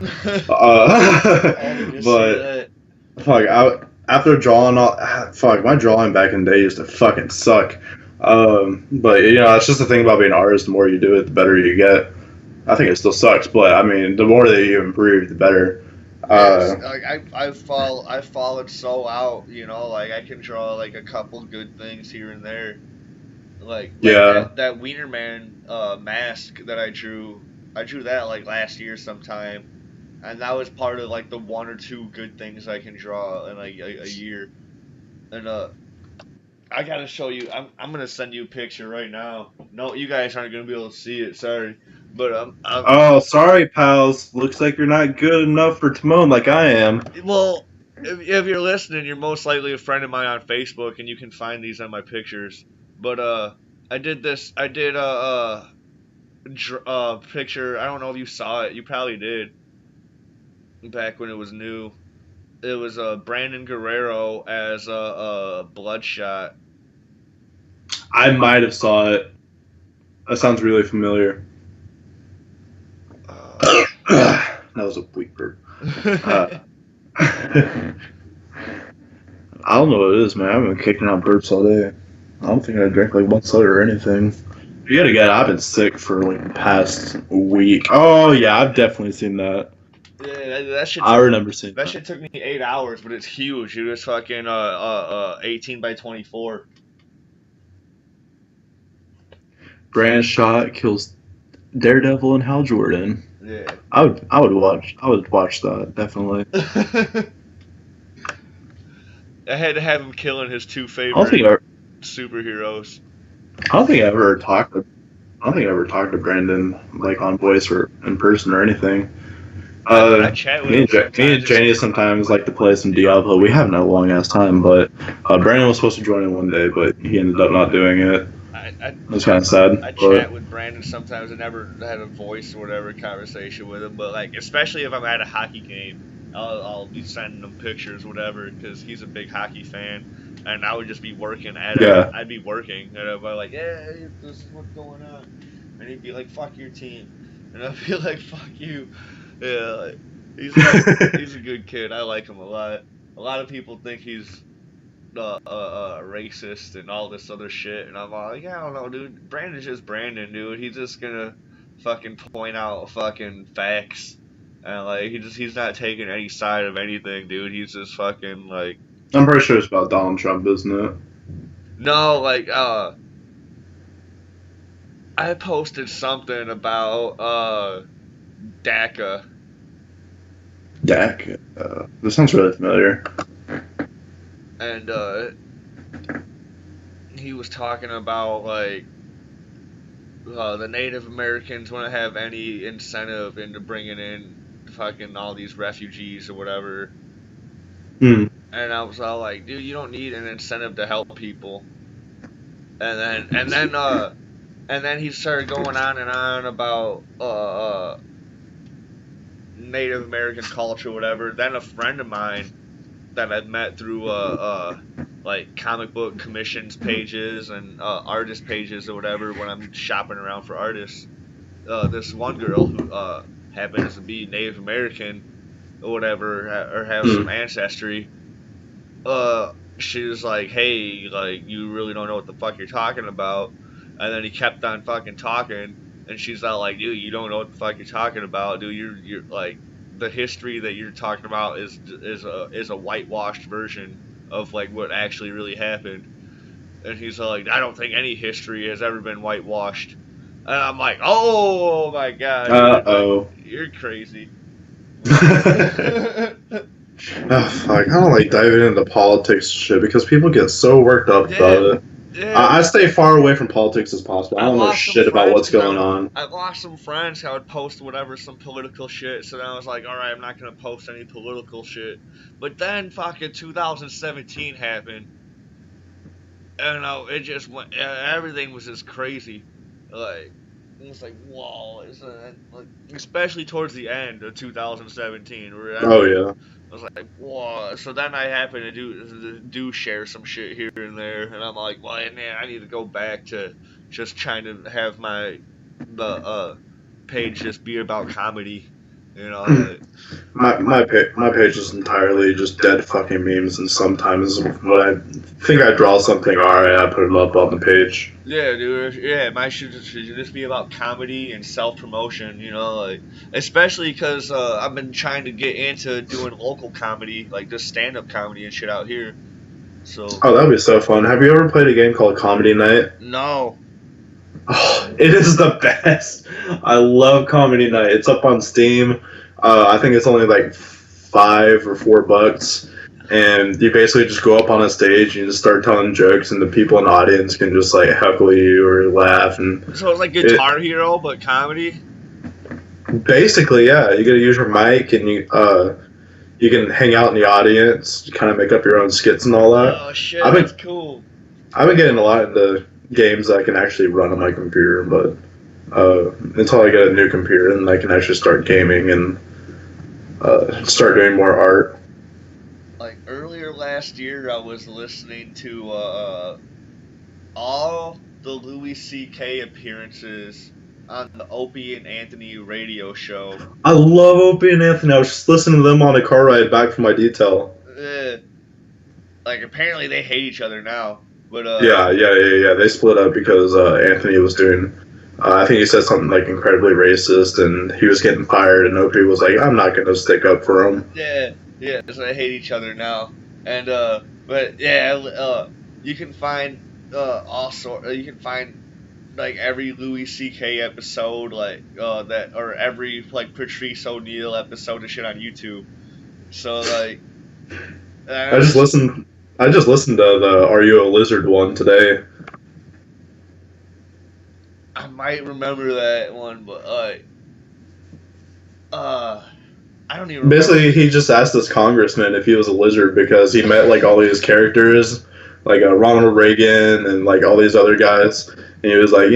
Speaker 1: But fuck, after drawing all, fuck, my drawing back in the day used to fucking suck. But you know, it's just the thing about being an artist. The more you do it, the better you get. I think it still sucks, but I mean, the more that you improve, the better.
Speaker 2: I've fallen so out, you know, like I can draw like a couple good things here and there. Like
Speaker 1: Yeah.
Speaker 2: that Wienerman mask that I drew that like last year sometime, and that was part of like the one or two good things I can draw in like a year. And I gotta show you. I'm gonna send you a picture right now. No, you guys aren't gonna be able to see it. Sorry, but
Speaker 1: Oh, sorry, pals. Looks like you're not good enough for Timone like I am.
Speaker 2: well, if you're listening, you're most likely a friend of mine on Facebook, and you can find these on my pictures. But I did this. I did a picture. I don't know if you saw it. You probably did. Back when it was new, it was Brandon Guerrero as Bloodshot.
Speaker 1: I might have saw it. That sounds really familiar. That was a weak burp. I don't know what it is, man. I've been kicking out burps all day. I don't think I drank like one soda or anything. Yet again, I've been sick for like the past week. Oh yeah, I've definitely seen that.
Speaker 2: Yeah, that shit.
Speaker 1: I remember seeing
Speaker 2: that. Shit took me 8 hours, but it's huge. It was fucking 18 by 24.
Speaker 1: Brand Shot kills Daredevil and Hal Jordan.
Speaker 2: Yeah.
Speaker 1: I would watch that, definitely.
Speaker 2: I had to have him killing his two favorite superheroes.
Speaker 1: I don't think I ever talked to Brandon like on voice or in person or anything.
Speaker 2: I chat with him
Speaker 1: Me and
Speaker 2: sometimes.
Speaker 1: Janie sometimes like to play some Diablo. We haven't in a long ass time, but Brandon was supposed to join in one day, but he ended up not doing it. It was kind of sad.
Speaker 2: I
Speaker 1: but
Speaker 2: chat with Brandon sometimes. I never had a voice or whatever conversation with him, but like especially if I'm at a hockey game, I'll be sending him pictures, whatever, because he's a big hockey fan, and I would just be working at
Speaker 1: Yeah.
Speaker 2: I'd be working, and I'd be like, yeah, this is what's going on, and he'd be like, fuck your team, and I'd be like, fuck you. Yeah, like, he's a good kid. I like him a lot. A lot of people think he's racist and all this other shit, and I'm like, yeah, I don't know, dude. Brandon's just Brandon, dude. He's just gonna fucking point out fucking facts, and like he's not taking any side of anything, dude. He's just fucking like,
Speaker 1: I'm pretty sure it's about Donald Trump, isn't it?
Speaker 2: no, like I posted something about DACA.
Speaker 1: Dak. This sounds really familiar.
Speaker 2: And he was talking about like the Native Americans wouldn't have any incentive into bringing in fucking all these refugees or whatever.
Speaker 1: Hmm.
Speaker 2: And I was all like, dude, you don't need an incentive to help people. And then he started going on and on about Native American culture, or whatever. Then a friend of mine that I've met through like comic book commissions pages and artist pages or whatever when I'm shopping around for artists. This one girl who happens to be Native American or whatever, or have some ancestry. She was like, "Hey, like you really don't know what the fuck you're talking about," and then he kept on fucking talking, and she's all like, "Dude, you don't know what the fuck you're talking about, dude. You're like." The history that you're talking about is a whitewashed version of like what actually really happened, and he's like, I don't think any history has ever been whitewashed, and I'm like, oh my god, you're crazy.
Speaker 1: Oh, fuck. I don't like diving into politics shit because people get so worked up about it.
Speaker 2: Yeah.
Speaker 1: I stay far away from politics as possible. I don't know shit about what's going on.
Speaker 2: I lost some friends who would post whatever, some political shit, so then I was like, alright, I'm not gonna post any political shit. But then fucking 2017 happened, and it just went, everything was just crazy. Like, it was like, whoa, like, especially towards the end of 2017. Where
Speaker 1: yeah.
Speaker 2: I was like, whoa. So then I happen to do share some shit here and there, and I'm like, well, man, I need to go back to just trying to have the page just be about comedy, you know. Like,
Speaker 1: my page is entirely just dead fucking memes, and sometimes when I think I draw something, alright, I put it up on the page.
Speaker 2: Yeah, dude. Yeah, my should just be about comedy and self promotion, you know, like especially because I've been trying to get into doing local comedy, like just stand up comedy and shit out here. So.
Speaker 1: Oh, that'd be so fun. Have you ever played a game called Comedy Night?
Speaker 2: No.
Speaker 1: Oh, it is the best. I love Comedy Night. It's up on Steam. I think it's only like $5 or $4, and you basically just go up on a stage and you just start telling jokes, and the people in the audience can just like heckle you or laugh. And
Speaker 2: so it's like Guitar Hero, but comedy.
Speaker 1: Basically, yeah. You got to use your mic, and you can hang out in the audience, kind of make up your own skits and all that.
Speaker 2: Oh shit, that's cool.
Speaker 1: I've been getting a lot into games that I can actually run on my computer, but until I get a new computer, and I can actually start gaming and start doing more art.
Speaker 2: Like earlier last year, I was listening to all the Louis C.K. appearances on the Opie and Anthony radio show.
Speaker 1: I love Opie and Anthony. I was just listening to them on a car ride back from my detail.
Speaker 2: Like apparently they hate each other now, but
Speaker 1: yeah. They split up because Anthony was doing. I think he said something like incredibly racist, and he was getting fired, and Opie was like, "I'm not going to stick up for him."
Speaker 2: Yeah, so they hate each other now, and but yeah, you can find you can find like every Louis C.K. episode, like that, or every like Patrice O'Neal episode and shit on YouTube. So like,
Speaker 1: I just listened to the "Are You a Lizard" one today.
Speaker 2: I might remember that one, but I don't even remember.
Speaker 1: Basically, he just asked this congressman if he was a lizard because he met like all these characters, like Ronald Reagan and like all these other guys, and he was like,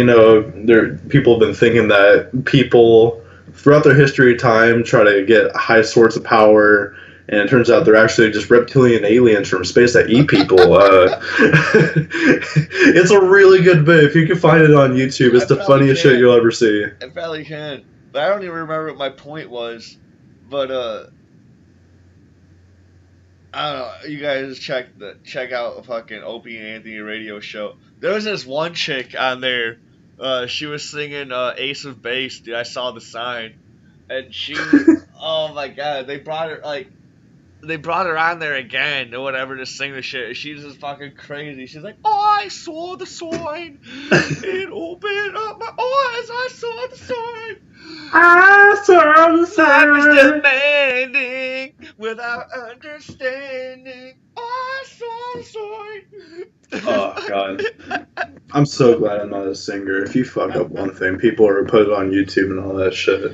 Speaker 1: people have been thinking that people throughout their history of time try to get high sorts of power, and it turns out they're actually just reptilian aliens from space that eat people. It's a really good bit. If you can find it on YouTube, it's the funniest shit you'll ever see.
Speaker 2: I probably can, but I don't even remember what my point was. But I don't know. You guys check out the fucking Opie and Anthony radio show. There was this one chick on there. She was singing Ace of Base. Dude, I saw the sign, and she. Oh my god, they brought her on there again or whatever to sing the shit. She's just fucking crazy. She's like, I saw the sign. It opened up my eyes. I saw the sign.
Speaker 1: I saw the sign.
Speaker 2: I was demanding without understanding. I saw the sign.
Speaker 1: Oh god. I'm so glad I'm not a singer. If you fuck up one thing, people are put it on YouTube and all that shit.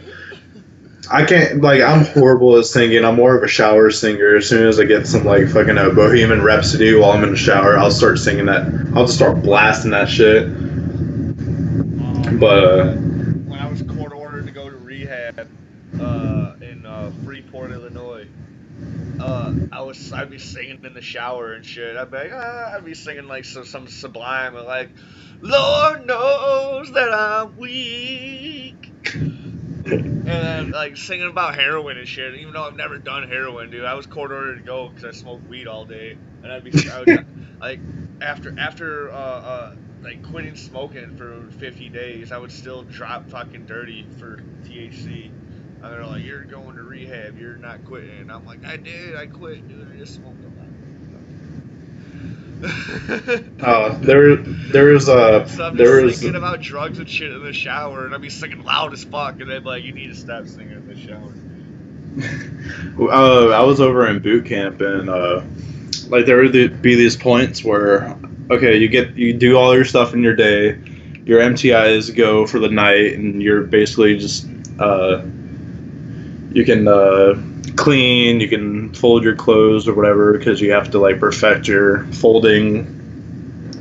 Speaker 1: I can't, I'm horrible at singing. I'm more of a shower singer. As soon as I get some, fucking Bohemian Rhapsody while I'm in the shower, I'll start singing that. I'll just start blasting that shit. But,
Speaker 2: when I was court ordered to go to rehab, in, Freeport, Illinois, I'd be singing in the shower and shit. I'd be singing, some Sublime, Lord knows that I'm weak. And then, singing about heroin and shit, even though I've never done heroin, dude. I was court ordered to go because I smoked weed all day. And after quitting smoking for 50 days, I would still drop fucking dirty for THC. And they're like, you're going to rehab, you're not quitting. And I'm like, I did, I quit, dude, I just smoked a lot.
Speaker 1: there was
Speaker 2: So I'm just thinking about drugs and shit in the shower, and I'd be singing loud as fuck, and they'd be like, you need to stop singing in the shower.
Speaker 1: I was over in boot camp, and there would be these points where, okay, you do all your stuff in your day, your MTIs go for the night, and you're basically just you can clean, you can fold your clothes or whatever, because you have to perfect your folding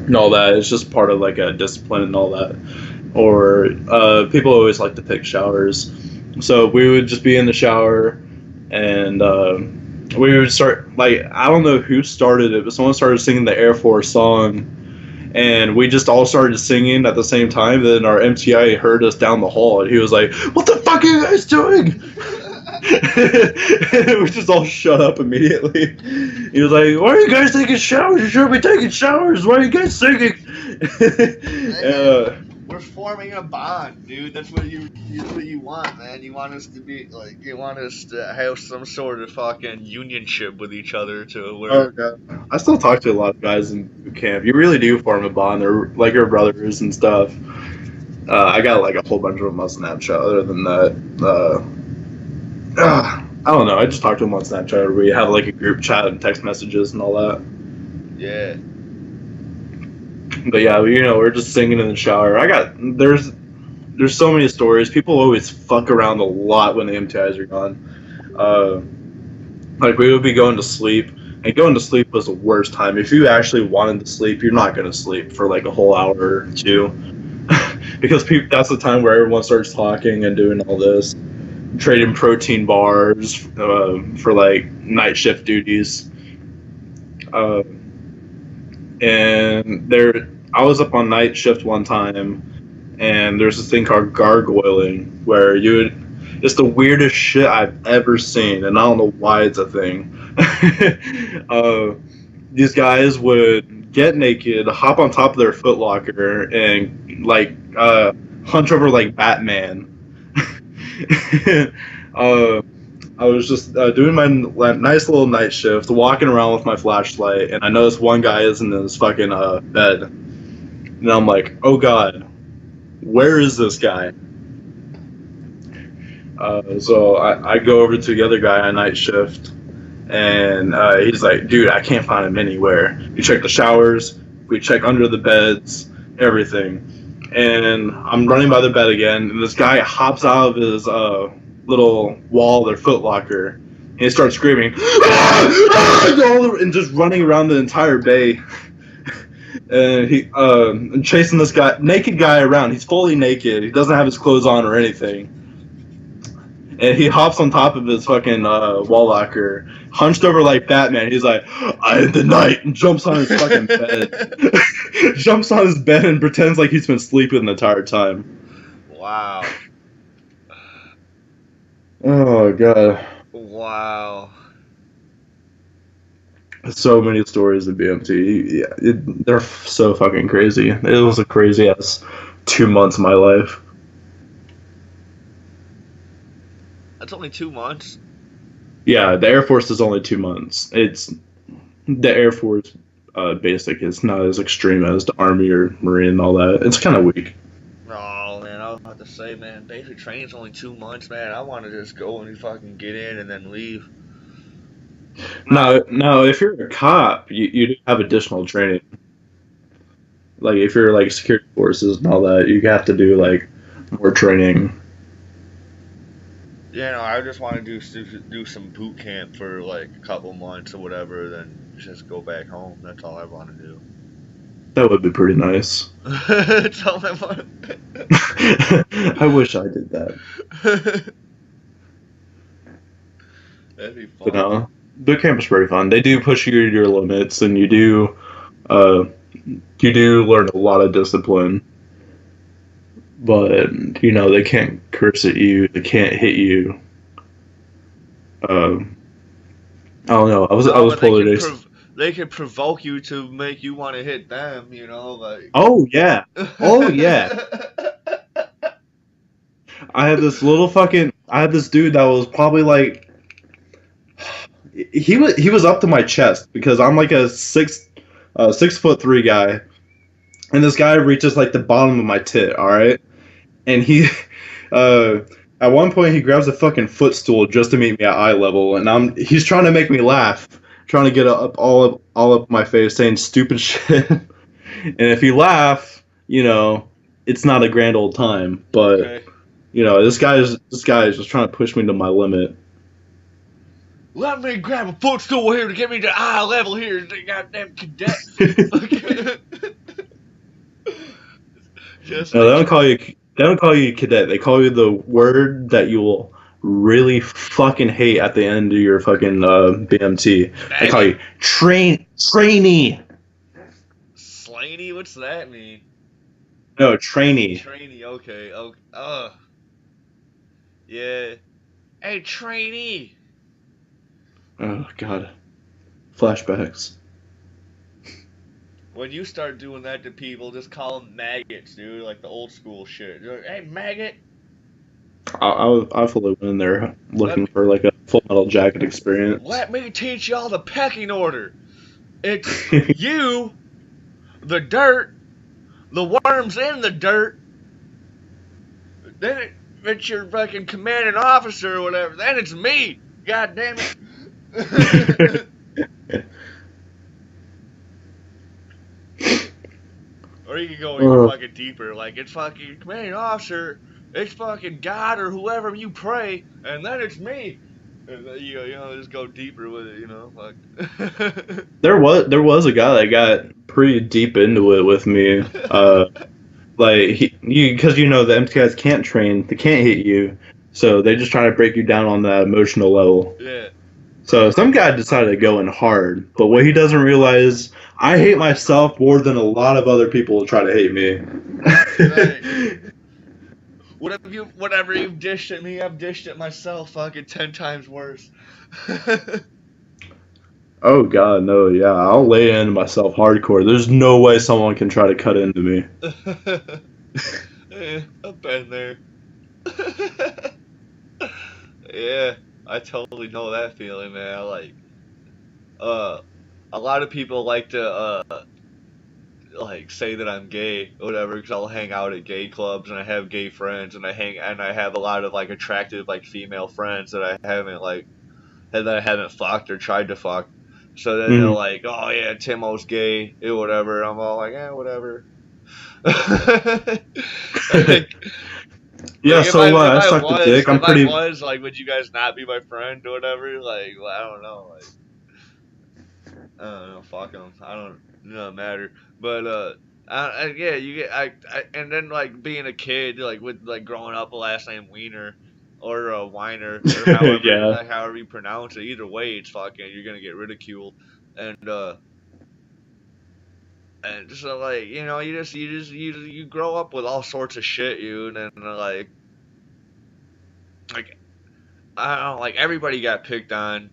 Speaker 1: and all that. It's just part of a discipline and all that. Or people always like to pick showers, so we would just be in the shower, and we would start, I don't know who started it, but someone started singing the Air Force song, and we just all started singing at the same time. Then our MTI heard us down the hall, and he was like, what the fuck are you guys doing? We just all shut up immediately. He was like, why are you guys taking showers? You should be taking showers. Why are you guys singing?
Speaker 2: We're forming a bond, dude. That's what you want, man. You want us to be you want us to have some sort of fucking unionship with each other to where.
Speaker 1: Oh god, I still talk to a lot of guys in boot camp. You really do form a bond. They're like your brothers and stuff. I got a whole bunch of them on Snapchat. Other than that, I don't know. I just talk to them on Snapchat. Where we have a group chat and text messages and all that.
Speaker 2: Yeah.
Speaker 1: But yeah, we're just singing in the shower. There's so many stories. People always fuck around a lot when the MTIs are gone. We would be going to sleep, and going to sleep was the worst time. If you actually wanted to sleep, you're not gonna sleep for a whole hour or two, because that's the time where everyone starts talking and doing all this, trading protein bars for night shift duties. And I was up on night shift one time, and there's this thing called gargoyling, where it's the weirdest shit I've ever seen, and I don't know why it's a thing. These guys would get naked, hop on top of their footlocker, and hunch over Batman. I was just doing my nice little night shift, walking around with my flashlight, and I noticed one guy is in his fucking bed. And I'm like, oh god, where is this guy? So I go over to the other guy on night shift, and he's like, dude, I can't find him anywhere. We check the showers, we check under the beds, everything. And I'm running by the bed again, and this guy hops out of his little wall, their Foot Locker, and he starts screaming, and just running around the entire bay. And he chasing this guy, naked guy around. He's fully naked. He doesn't have his clothes on or anything. And he hops on top of his fucking wall locker, hunched over like Batman. He's like, "I am the night," and jumps on his fucking bed. Jumps on his bed and pretends like he's been sleeping the entire time.
Speaker 2: Wow.
Speaker 1: Oh god.
Speaker 2: Wow.
Speaker 1: So many stories of BMT. Yeah, they're so fucking crazy. It was a crazy ass 2 months of my life.
Speaker 2: That's only 2 months.
Speaker 1: Yeah, the Air Force is only 2 months. It's the Air Force basic is not as extreme as the Army or Marine and all that. It's kind of weak.
Speaker 2: Oh man, I was about to say, man, basic training's only 2 months, man. I want to just go and fucking get in and then leave.
Speaker 1: No, if you're a cop, you do have additional training. Like if you're like security forces and all that, you have to do like more training.
Speaker 2: Yeah, no, I just want to do some boot camp for like a couple months or whatever, then just go back home. That's all I want to do.
Speaker 1: That would be pretty nice.
Speaker 2: That's all I want.
Speaker 1: I wish I did that.
Speaker 2: That'd be fun.
Speaker 1: But no, boot camp is pretty fun. They do push you to your limits, and you do learn a lot of discipline. But they can't curse at you. They can't hit you. I don't know. I was polar
Speaker 2: they can provoke you to make you want to hit them. Like.
Speaker 1: Oh yeah. Oh yeah. I had this dude that was probably like. He was up to my chest because I'm like a 6'3" guy, and this guy reaches like the bottom of my tit. All right. And he, at one point, he grabs a fucking footstool just to meet me at eye level, and he's trying to make me laugh, trying to get all up my face, saying stupid shit. And if you laugh, it's not a grand old time. But
Speaker 2: Okay.
Speaker 1: this guy is just trying to push me to my limit.
Speaker 2: Let me grab a footstool here to get me to eye level here, goddamn cadet.
Speaker 1: No, they don't call you cadet. They call you the word that you will really fucking hate at the end of your fucking BMT. They call you trainee.
Speaker 2: Slaney? What's that mean?
Speaker 1: No, trainee.
Speaker 2: Trainee, okay. Yeah. Hey, trainee.
Speaker 1: Oh god. Flashbacks.
Speaker 2: When you start doing that to people, just call them maggots, dude. Like the old school shit. You're like, hey, maggot.
Speaker 1: I fully went in there looking for like a Full Metal Jacket experience.
Speaker 2: Let me teach y'all the pecking order. It's you, the dirt, the worms in the dirt. Then it's your fucking commanding officer or whatever. Then it's me. God damn it. Or you can go even fucking deeper. Like, it's fucking commanding officer, it's fucking God or whoever you pray, and then it's me. And then just go deeper with it, Like.
Speaker 1: There was a guy that got pretty deep into it with me. Like, because the MTIs can't train, they can't hit you, so they just try to break you down on that emotional level.
Speaker 2: Yeah.
Speaker 1: So some guy decided to go in hard, but what he doesn't realize, I hate myself more than a lot of other people try to hate me.
Speaker 2: Right. Whatever you've dished at me, I've dished at myself fucking 10 times worse.
Speaker 1: Oh god, no, yeah, I'll lay into myself hardcore. There's no way someone can try to cut into me.
Speaker 2: Yeah, I've been there. Yeah, I totally know that feeling, man. Like, a lot of people like to, like, say that I'm gay or whatever, because I'll hang out at gay clubs and I have gay friends and I have a lot of like attractive like female friends that I haven't fucked or tried to fuck. So then they're like, oh yeah, Timo's gay or whatever. I'm all like, whatever. Like,
Speaker 1: Yeah,
Speaker 2: Like
Speaker 1: so what? I sucked a dick. I'm
Speaker 2: if I
Speaker 1: pretty.
Speaker 2: was, like, would you guys not be my friend or whatever? Like, well, I don't know. Like, I don't know. Fuck them. I don't. It doesn't matter. But yeah, you get and then like being a kid, like with like growing up, a last name Wiener or Weiner or
Speaker 1: Yeah.
Speaker 2: however you pronounce it. Either way, it's fucking you're gonna get ridiculed. And and so like you grow up with all sorts of shit, you and then like I don't know, like everybody got picked on.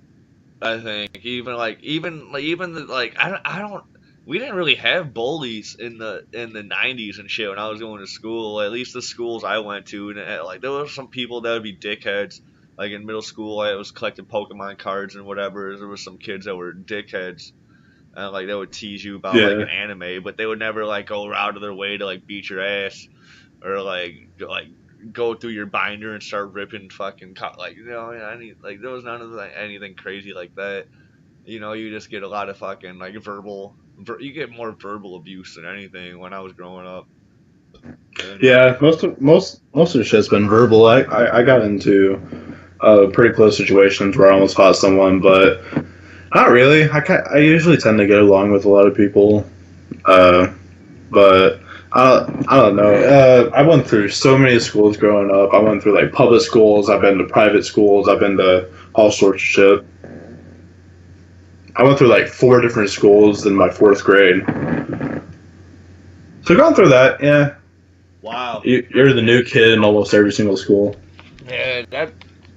Speaker 2: I think even the, like I don't we didn't really have bullies in the 90s and shit when I was going to school. At least the schools I went to, and like there were some people that would be dickheads. Like in middle school, I was collecting Pokemon cards and whatever. There was some kids that were dickheads, and like they would tease you about like
Speaker 1: Yeah.
Speaker 2: an anime, but they would never like go out of their way to like beat your ass or like go through your binder and start ripping fucking like any like there was none of anything crazy like that. You just get a lot of fucking like you get more verbal abuse than anything when I was growing up. And
Speaker 1: Yeah, most of the shit's been verbal. I got into pretty close situations where I almost fought someone, but not really. I usually tend to get along with a lot of people, but I don't know. I went through so many schools growing up. I went through like public schools. I've been to private schools. I've been to all sorts of shit. I went through like 4 different schools in my 4th grade. So going through that, yeah,
Speaker 2: wow,
Speaker 1: you're the new kid in almost every single school.
Speaker 2: yeah,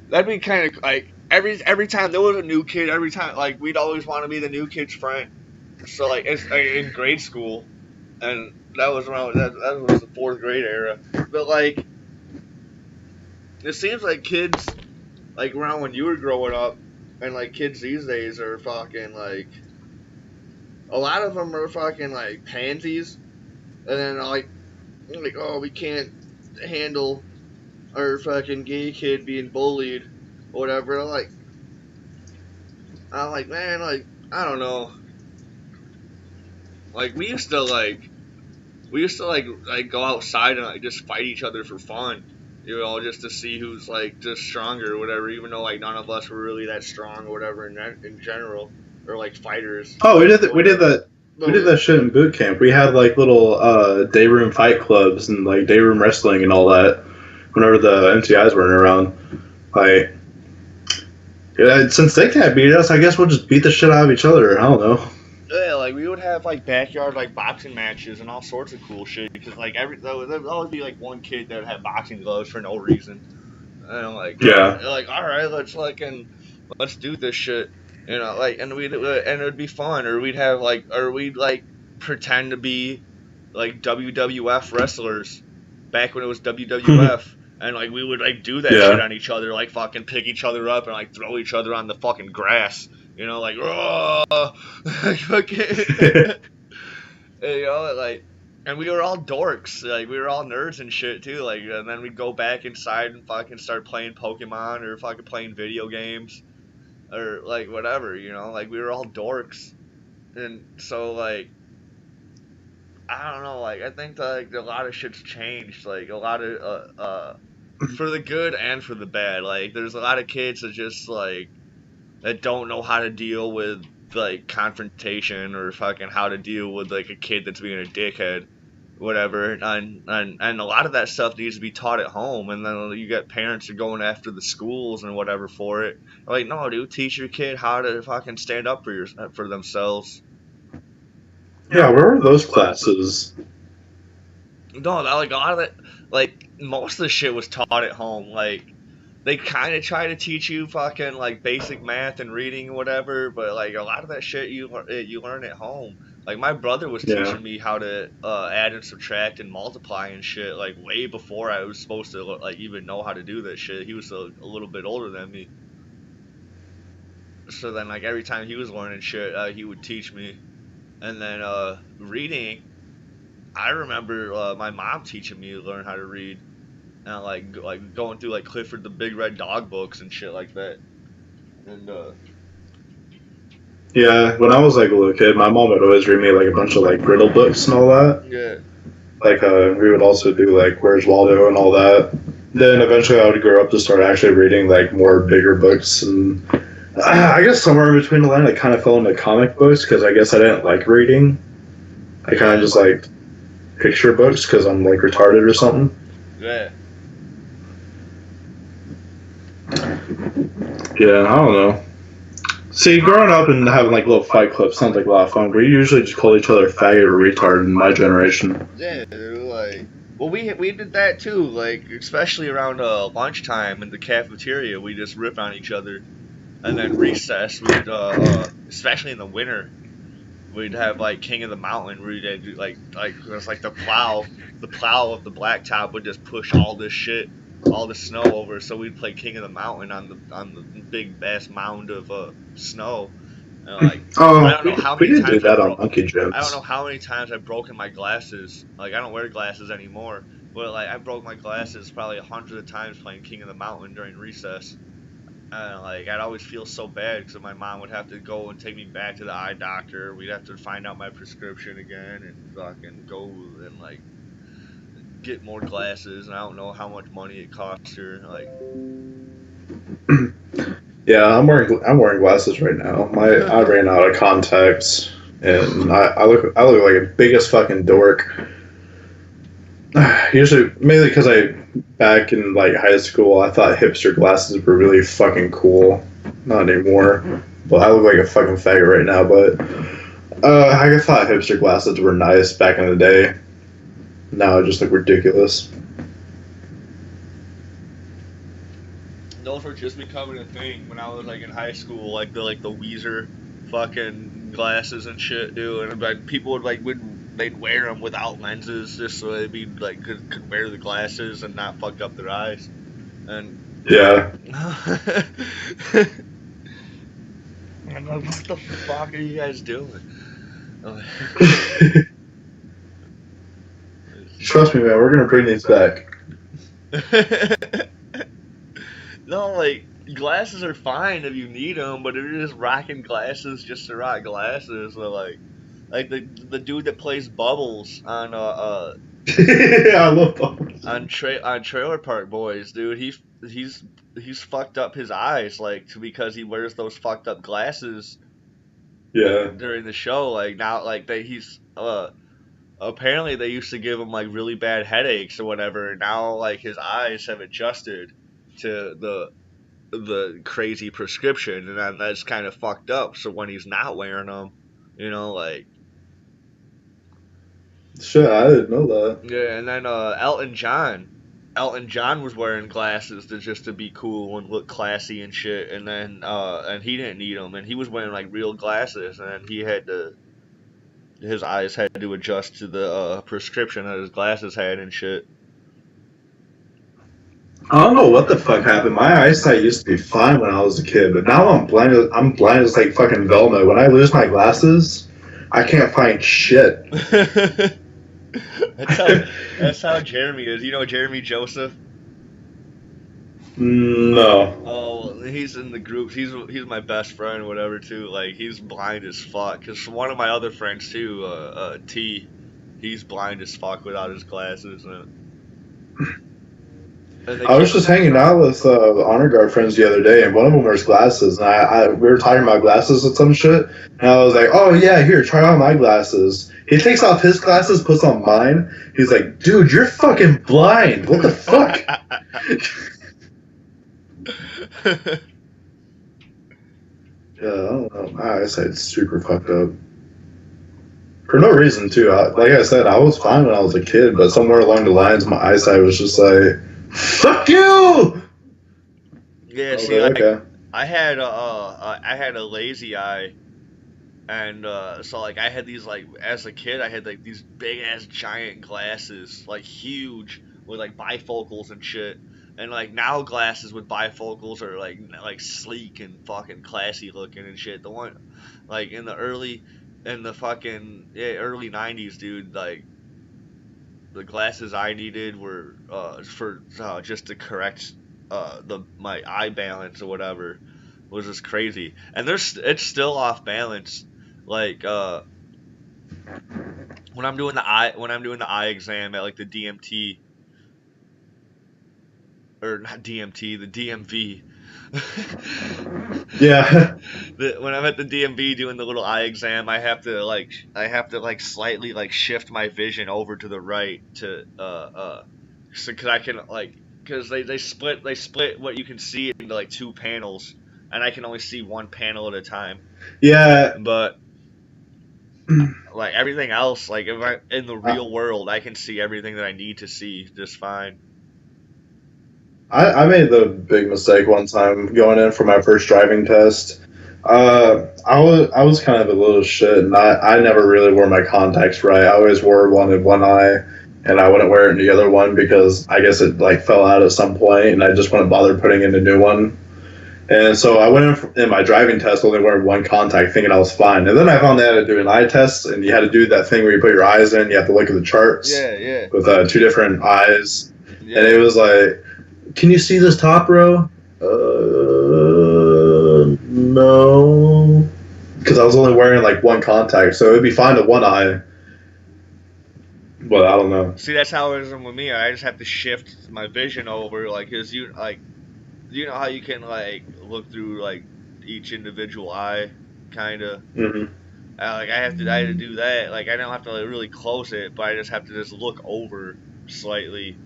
Speaker 2: that'd be kind of like every time there was a new kid, every time like we'd always want to be the new kid's friend. So like it's like, in grade school, and that was around that was the 4th grade era. But like it seems like kids like around when you were growing up, and like kids these days are fucking like a lot of them are fucking like pansies, and then like oh we can't handle our fucking gay kid being bullied or whatever. I'm like man like I don't know. Like we used to go outside and like just fight each other for fun. Just to see who's like just stronger or whatever, even though like none of us were really that strong or whatever in general, or like fighters.
Speaker 1: Oh, we did that shit in boot camp. We had like little day room fight clubs and like day room wrestling and all that. Whenever the MTIs weren't around, like yeah, since they can't beat us, I guess we'll just beat the shit out of each other. I don't know.
Speaker 2: Yeah, like we would have like backyard like boxing matches and all sorts of cool shit because like there would always be like one kid that would have boxing gloves for no reason, and I'm like
Speaker 1: Yeah.
Speaker 2: like all right, let's do this shit, like and it would be fun, or we'd like pretend to be like WWF wrestlers back when it was WWF. And like we would like do that shit on each other, like fucking pick each other up and like throw each other on the fucking grass. Like, oh, like, and we were all dorks, like, we were all nerds and shit, too, like, and then we'd go back inside and fucking start playing Pokemon, or fucking playing video games, or, like, whatever, like, we were all dorks, and so, like, I don't know, like, I think, like, a lot of shit's changed, like, a lot of, for the good and for the bad, like, there's a lot of kids that just, like, that don't know how to deal with like confrontation or fucking how to deal with like a kid that's being a dickhead, whatever. And a lot of that stuff needs to be taught at home. And then you got parents who are going after the schools and whatever for it. Like, no, dude, teach your kid how to fucking stand up for themselves.
Speaker 1: Yeah, where were those classes?
Speaker 2: No, like a lot of that, like most of the shit was taught at home. Like they kind of try to teach you fucking like basic math and reading and whatever, but like a lot of that shit you learn at home. Like my brother was teaching me how to add and subtract and multiply and shit like way before I was supposed to like even know how to do that shit. He was a little bit older than me, so then like every time he was learning shit, he would teach me. And then reading, I remember my mom teaching me to learn how to read. And like going through like Clifford the Big Red Dog books and shit like that. And
Speaker 1: yeah, when I was like a little kid, my mom would always read me like a bunch of like riddle books and all that.
Speaker 2: Yeah.
Speaker 1: Like we would also do like Where's Waldo and all that. then eventually I would grow up to start actually reading like more bigger books, and I guess somewhere in between the line I kind of fell into comic books because I guess I didn't like reading. I kind of just like picture books because I'm like retarded or something.
Speaker 2: Yeah.
Speaker 1: Yeah, I don't know. See, growing up and having like little fight clubs sounds like a lot of fun. We usually just call each other faggot or retard in my generation.
Speaker 2: Yeah, dude, like, well, we did that too, like, especially around lunchtime in the cafeteria, we just rip on each other, and then recess, we'd especially in the winter, we'd have like King of the Mountain, where we'd do like it was like the plow of the blacktop would just push all this shit, all the snow over, so we'd play King of the Mountain on the big ass mound of snow, and like I
Speaker 1: Oh,
Speaker 2: don't know how
Speaker 1: we
Speaker 2: many
Speaker 1: did do
Speaker 2: times I
Speaker 1: that on
Speaker 2: broke.
Speaker 1: Monkey
Speaker 2: I don't know
Speaker 1: Jokes.
Speaker 2: how many times I've broken my glasses. Like, I don't wear glasses anymore, but like I broke my glasses probably 100 times playing King of the Mountain during recess. And like I'd always feel so bad because my mom would have to go and take me back to the eye doctor. We'd have to find out my prescription again and fucking go and like get more glasses. And I don't know how much money it costs her. Like,
Speaker 1: Yeah, I'm wearing glasses right now. I ran out of contacts, and I look like a biggest fucking dork. Usually, mainly because back in like high school, I thought hipster glasses were really fucking cool. Not anymore, but I look like a fucking faggot right now. But I thought hipster glasses were nice back in the day. Now I just look ridiculous.
Speaker 2: those were just becoming a thing when I was like in high school, like the Weezer fucking glasses and shit, dude. And like people they'd wear them without lenses just so they'd be like could wear the glasses and not fuck up their eyes. And
Speaker 1: Yeah.
Speaker 2: I'm like, what the fuck are you guys doing?
Speaker 1: Trust me, man. We're gonna bring these back.
Speaker 2: No, like glasses are fine if you need them, but if you're just rocking glasses just to rock glasses, or like the dude that plays Bubbles
Speaker 1: I love those.
Speaker 2: on Trailer Park Boys, dude, he's he's fucked up his eyes because he wears those fucked up glasses
Speaker 1: Yeah.
Speaker 2: during the show. Like now, like he's apparently they used to give him like really bad headaches or whatever. And now like his eyes have adjusted to the crazy prescription, and that's kind of fucked up. So when he's not wearing them, like
Speaker 1: Shit, I didn't know that.
Speaker 2: yeah. And then Elton John was wearing glasses just to be cool and look classy and shit. And then and he didn't need them, and he was wearing like real glasses, and then his eyes had to adjust to the prescription that his glasses had and shit.
Speaker 1: I don't know what the fuck happened. My eyesight used to be fine when I was a kid, but now I'm blind. I'm blind as like fucking Velma. When I lose my glasses, I can't find shit.
Speaker 2: That's how Jeremy is. You know Jeremy Joseph?
Speaker 1: No.
Speaker 2: Oh, he's in the groups. He's my best friend, whatever. Too. Like he's blind as fuck. Cause one of my other friends too, T, he's blind as fuck without his glasses. And
Speaker 1: I was just hanging out with honor guard friends the other day, and one of them wears glasses, and we were talking about glasses and some shit, and I was like, "Oh yeah, here, try on my glasses." He takes off his glasses, puts on mine. He's like, "Dude, you're fucking blind. What the fuck?" Yeah, I don't know. My eyesight's super fucked up. For no reason, too. Like I said, I was fine when I was a kid, but somewhere along the lines, my eyesight was just like, "Fuck you!"
Speaker 2: Yeah,
Speaker 1: Okay,
Speaker 2: see, like
Speaker 1: okay.
Speaker 2: I had a lazy eye, and so like I had these like as a kid I had like these big ass giant glasses, like huge with like bifocals and shit. And like now glasses with bifocals are like sleek and fucking classy looking and shit. The one like in the fucking early 90s, dude, like the glasses I needed were for just to correct my eye balance or whatever was just crazy. And it's still off balance. Like when I'm doing the eye exam at like the DMT, or not DMT, the DMV.
Speaker 1: Yeah.
Speaker 2: When I'm at the DMV doing the little eye exam, I have to slightly like shift my vision over to the right to so cause I can like because they split what you can see into like two panels, and I can only see one panel at a time.
Speaker 1: Yeah.
Speaker 2: But like everything else, like if I in the
Speaker 1: I,
Speaker 2: real world, I can see everything that I need to see just fine.
Speaker 1: I made the big mistake one time going in for my first driving test. I was kind of a little shit, and I never really wore my contacts right. I always wore one in one eye, and I wouldn't wear it in the other one because I guess it like fell out at some point, and I just wouldn't bother putting in a new one. And so I went in my driving test only wearing one contact, thinking I was fine. And then I found they had to do an eye test, and you had to do that thing where you put your eyes in, you have to look at the charts
Speaker 2: Yeah,
Speaker 1: with two different eyes,
Speaker 2: yeah.
Speaker 1: and it was like, can you see this top row? No. Because I was only wearing like one contact, so it'd be fine to one eye. But I don't know.
Speaker 2: See, that's how it is with me. I just have to shift my vision over, like, cause you know how you can like look through like each individual eye, kind of.
Speaker 1: Hmm.
Speaker 2: I had to do that. Like, I don't have to like, really close it, but I just have to just look over slightly,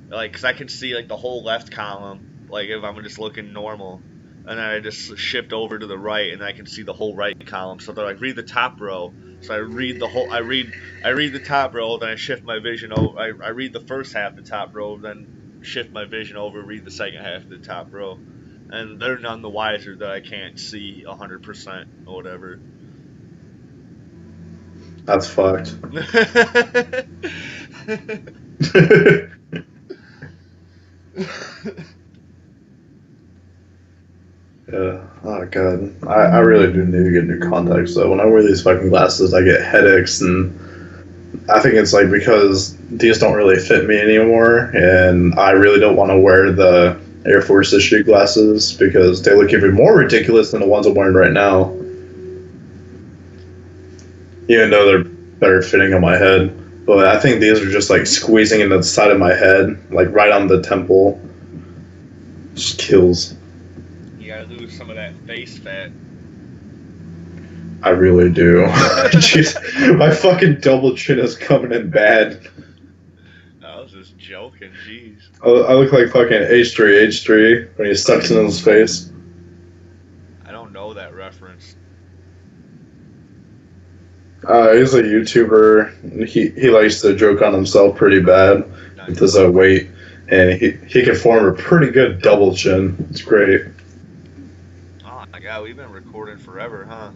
Speaker 2: like, cause I can see like the whole left column, like if I'm just looking normal, and then I just shift over to the right, and I can see the whole right column. So they're like, read the top row. So I read the whole. I read the top row, then I shift my vision over. I read the first half of the top row, then shift my vision over, read the second half of the top row, and they're none the wiser that I can't see 100% or whatever.
Speaker 1: That's fucked. Yeah. Oh god. I really do need to get new contacts though. When I wear these fucking glasses, I get headaches, and I think it's like because these don't really fit me anymore, and I really don't want to wear the Air Force issue glasses because they look even more ridiculous than the ones I'm wearing right now. Even though they're better fitting on my head. But I think these are just like squeezing into the side of my head, like right on the temple. Just kills.
Speaker 2: You gotta lose some of that face fat.
Speaker 1: I really do. Jeez, my fucking double chin is coming in bad.
Speaker 2: I was just joking, jeez.
Speaker 1: I look like fucking H3 when he sucks in his face.
Speaker 2: I don't know that reference.
Speaker 1: He's a YouTuber. He likes to joke on himself pretty bad
Speaker 2: Nice.
Speaker 1: with his weight, and he can form a pretty good double chin. It's great.
Speaker 2: Oh my god, we've been recording forever, huh?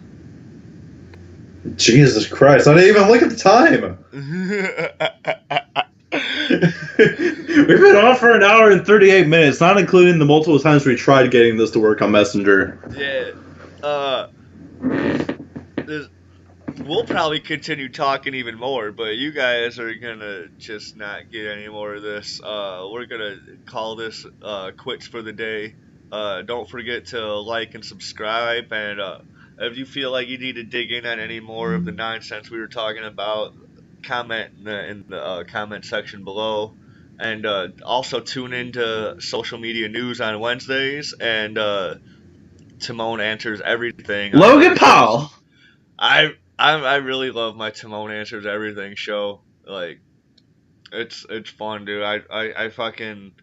Speaker 1: Jesus Christ! I didn't even look at the time. We've been on for an hour and 38 minutes, not including the multiple times we tried getting this to work on Messenger.
Speaker 2: Yeah. We'll probably continue talking even more, but you guys are gonna just not get any more of this. We're gonna call this quits for the day. Don't forget to like and subscribe, and if you feel like you need to dig in on any more of the nonsense we were talking about, comment in the comment section below. And also tune into social media news on Wednesdays, and Timone answers everything.
Speaker 1: Logan Paul!
Speaker 2: I really love my Timone answers everything show. Like, it's fun, dude. I fucking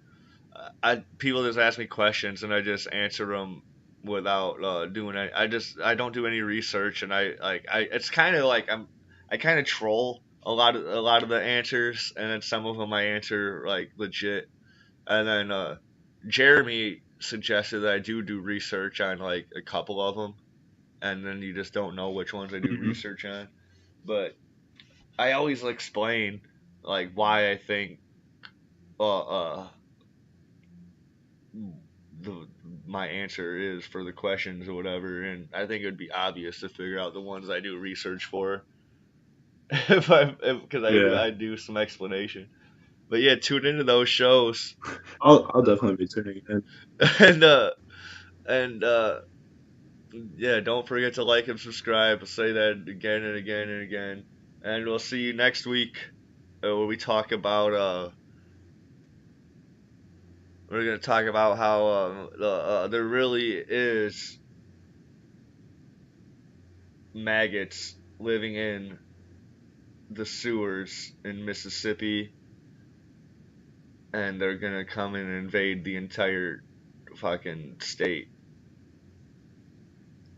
Speaker 2: I people just ask me questions, and I just answer them without doing any. I don't do any research, and I it's kind of like I kind of troll a lot of the answers, and then some of them I answer like legit. And then Jeremy suggested that I do research on like a couple of them, and then you just don't know which ones I do research on. But I always explain like why I think uh, uh the my answer is for the questions or whatever, and I think it would be obvious to figure out the ones I do research for because
Speaker 1: Yeah.
Speaker 2: I do some explanation. But yeah, tune into those shows.
Speaker 1: I'll definitely be tuning in.
Speaker 2: and and yeah, don't forget to like and subscribe. I'll say that again and again and again. And we'll see you next week where we talk about We're gonna talk about how there really is maggots living in the sewers in Mississippi, and they're gonna come and invade the entire fucking state.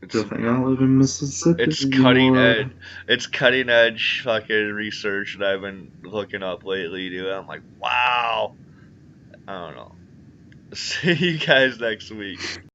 Speaker 2: It's
Speaker 1: Good thing I don't live in Mississippi
Speaker 2: it's cutting
Speaker 1: anymore.
Speaker 2: edge. It's cutting edge fucking research that I've been looking up lately, dude. I'm like, wow. I don't know. See you guys next week.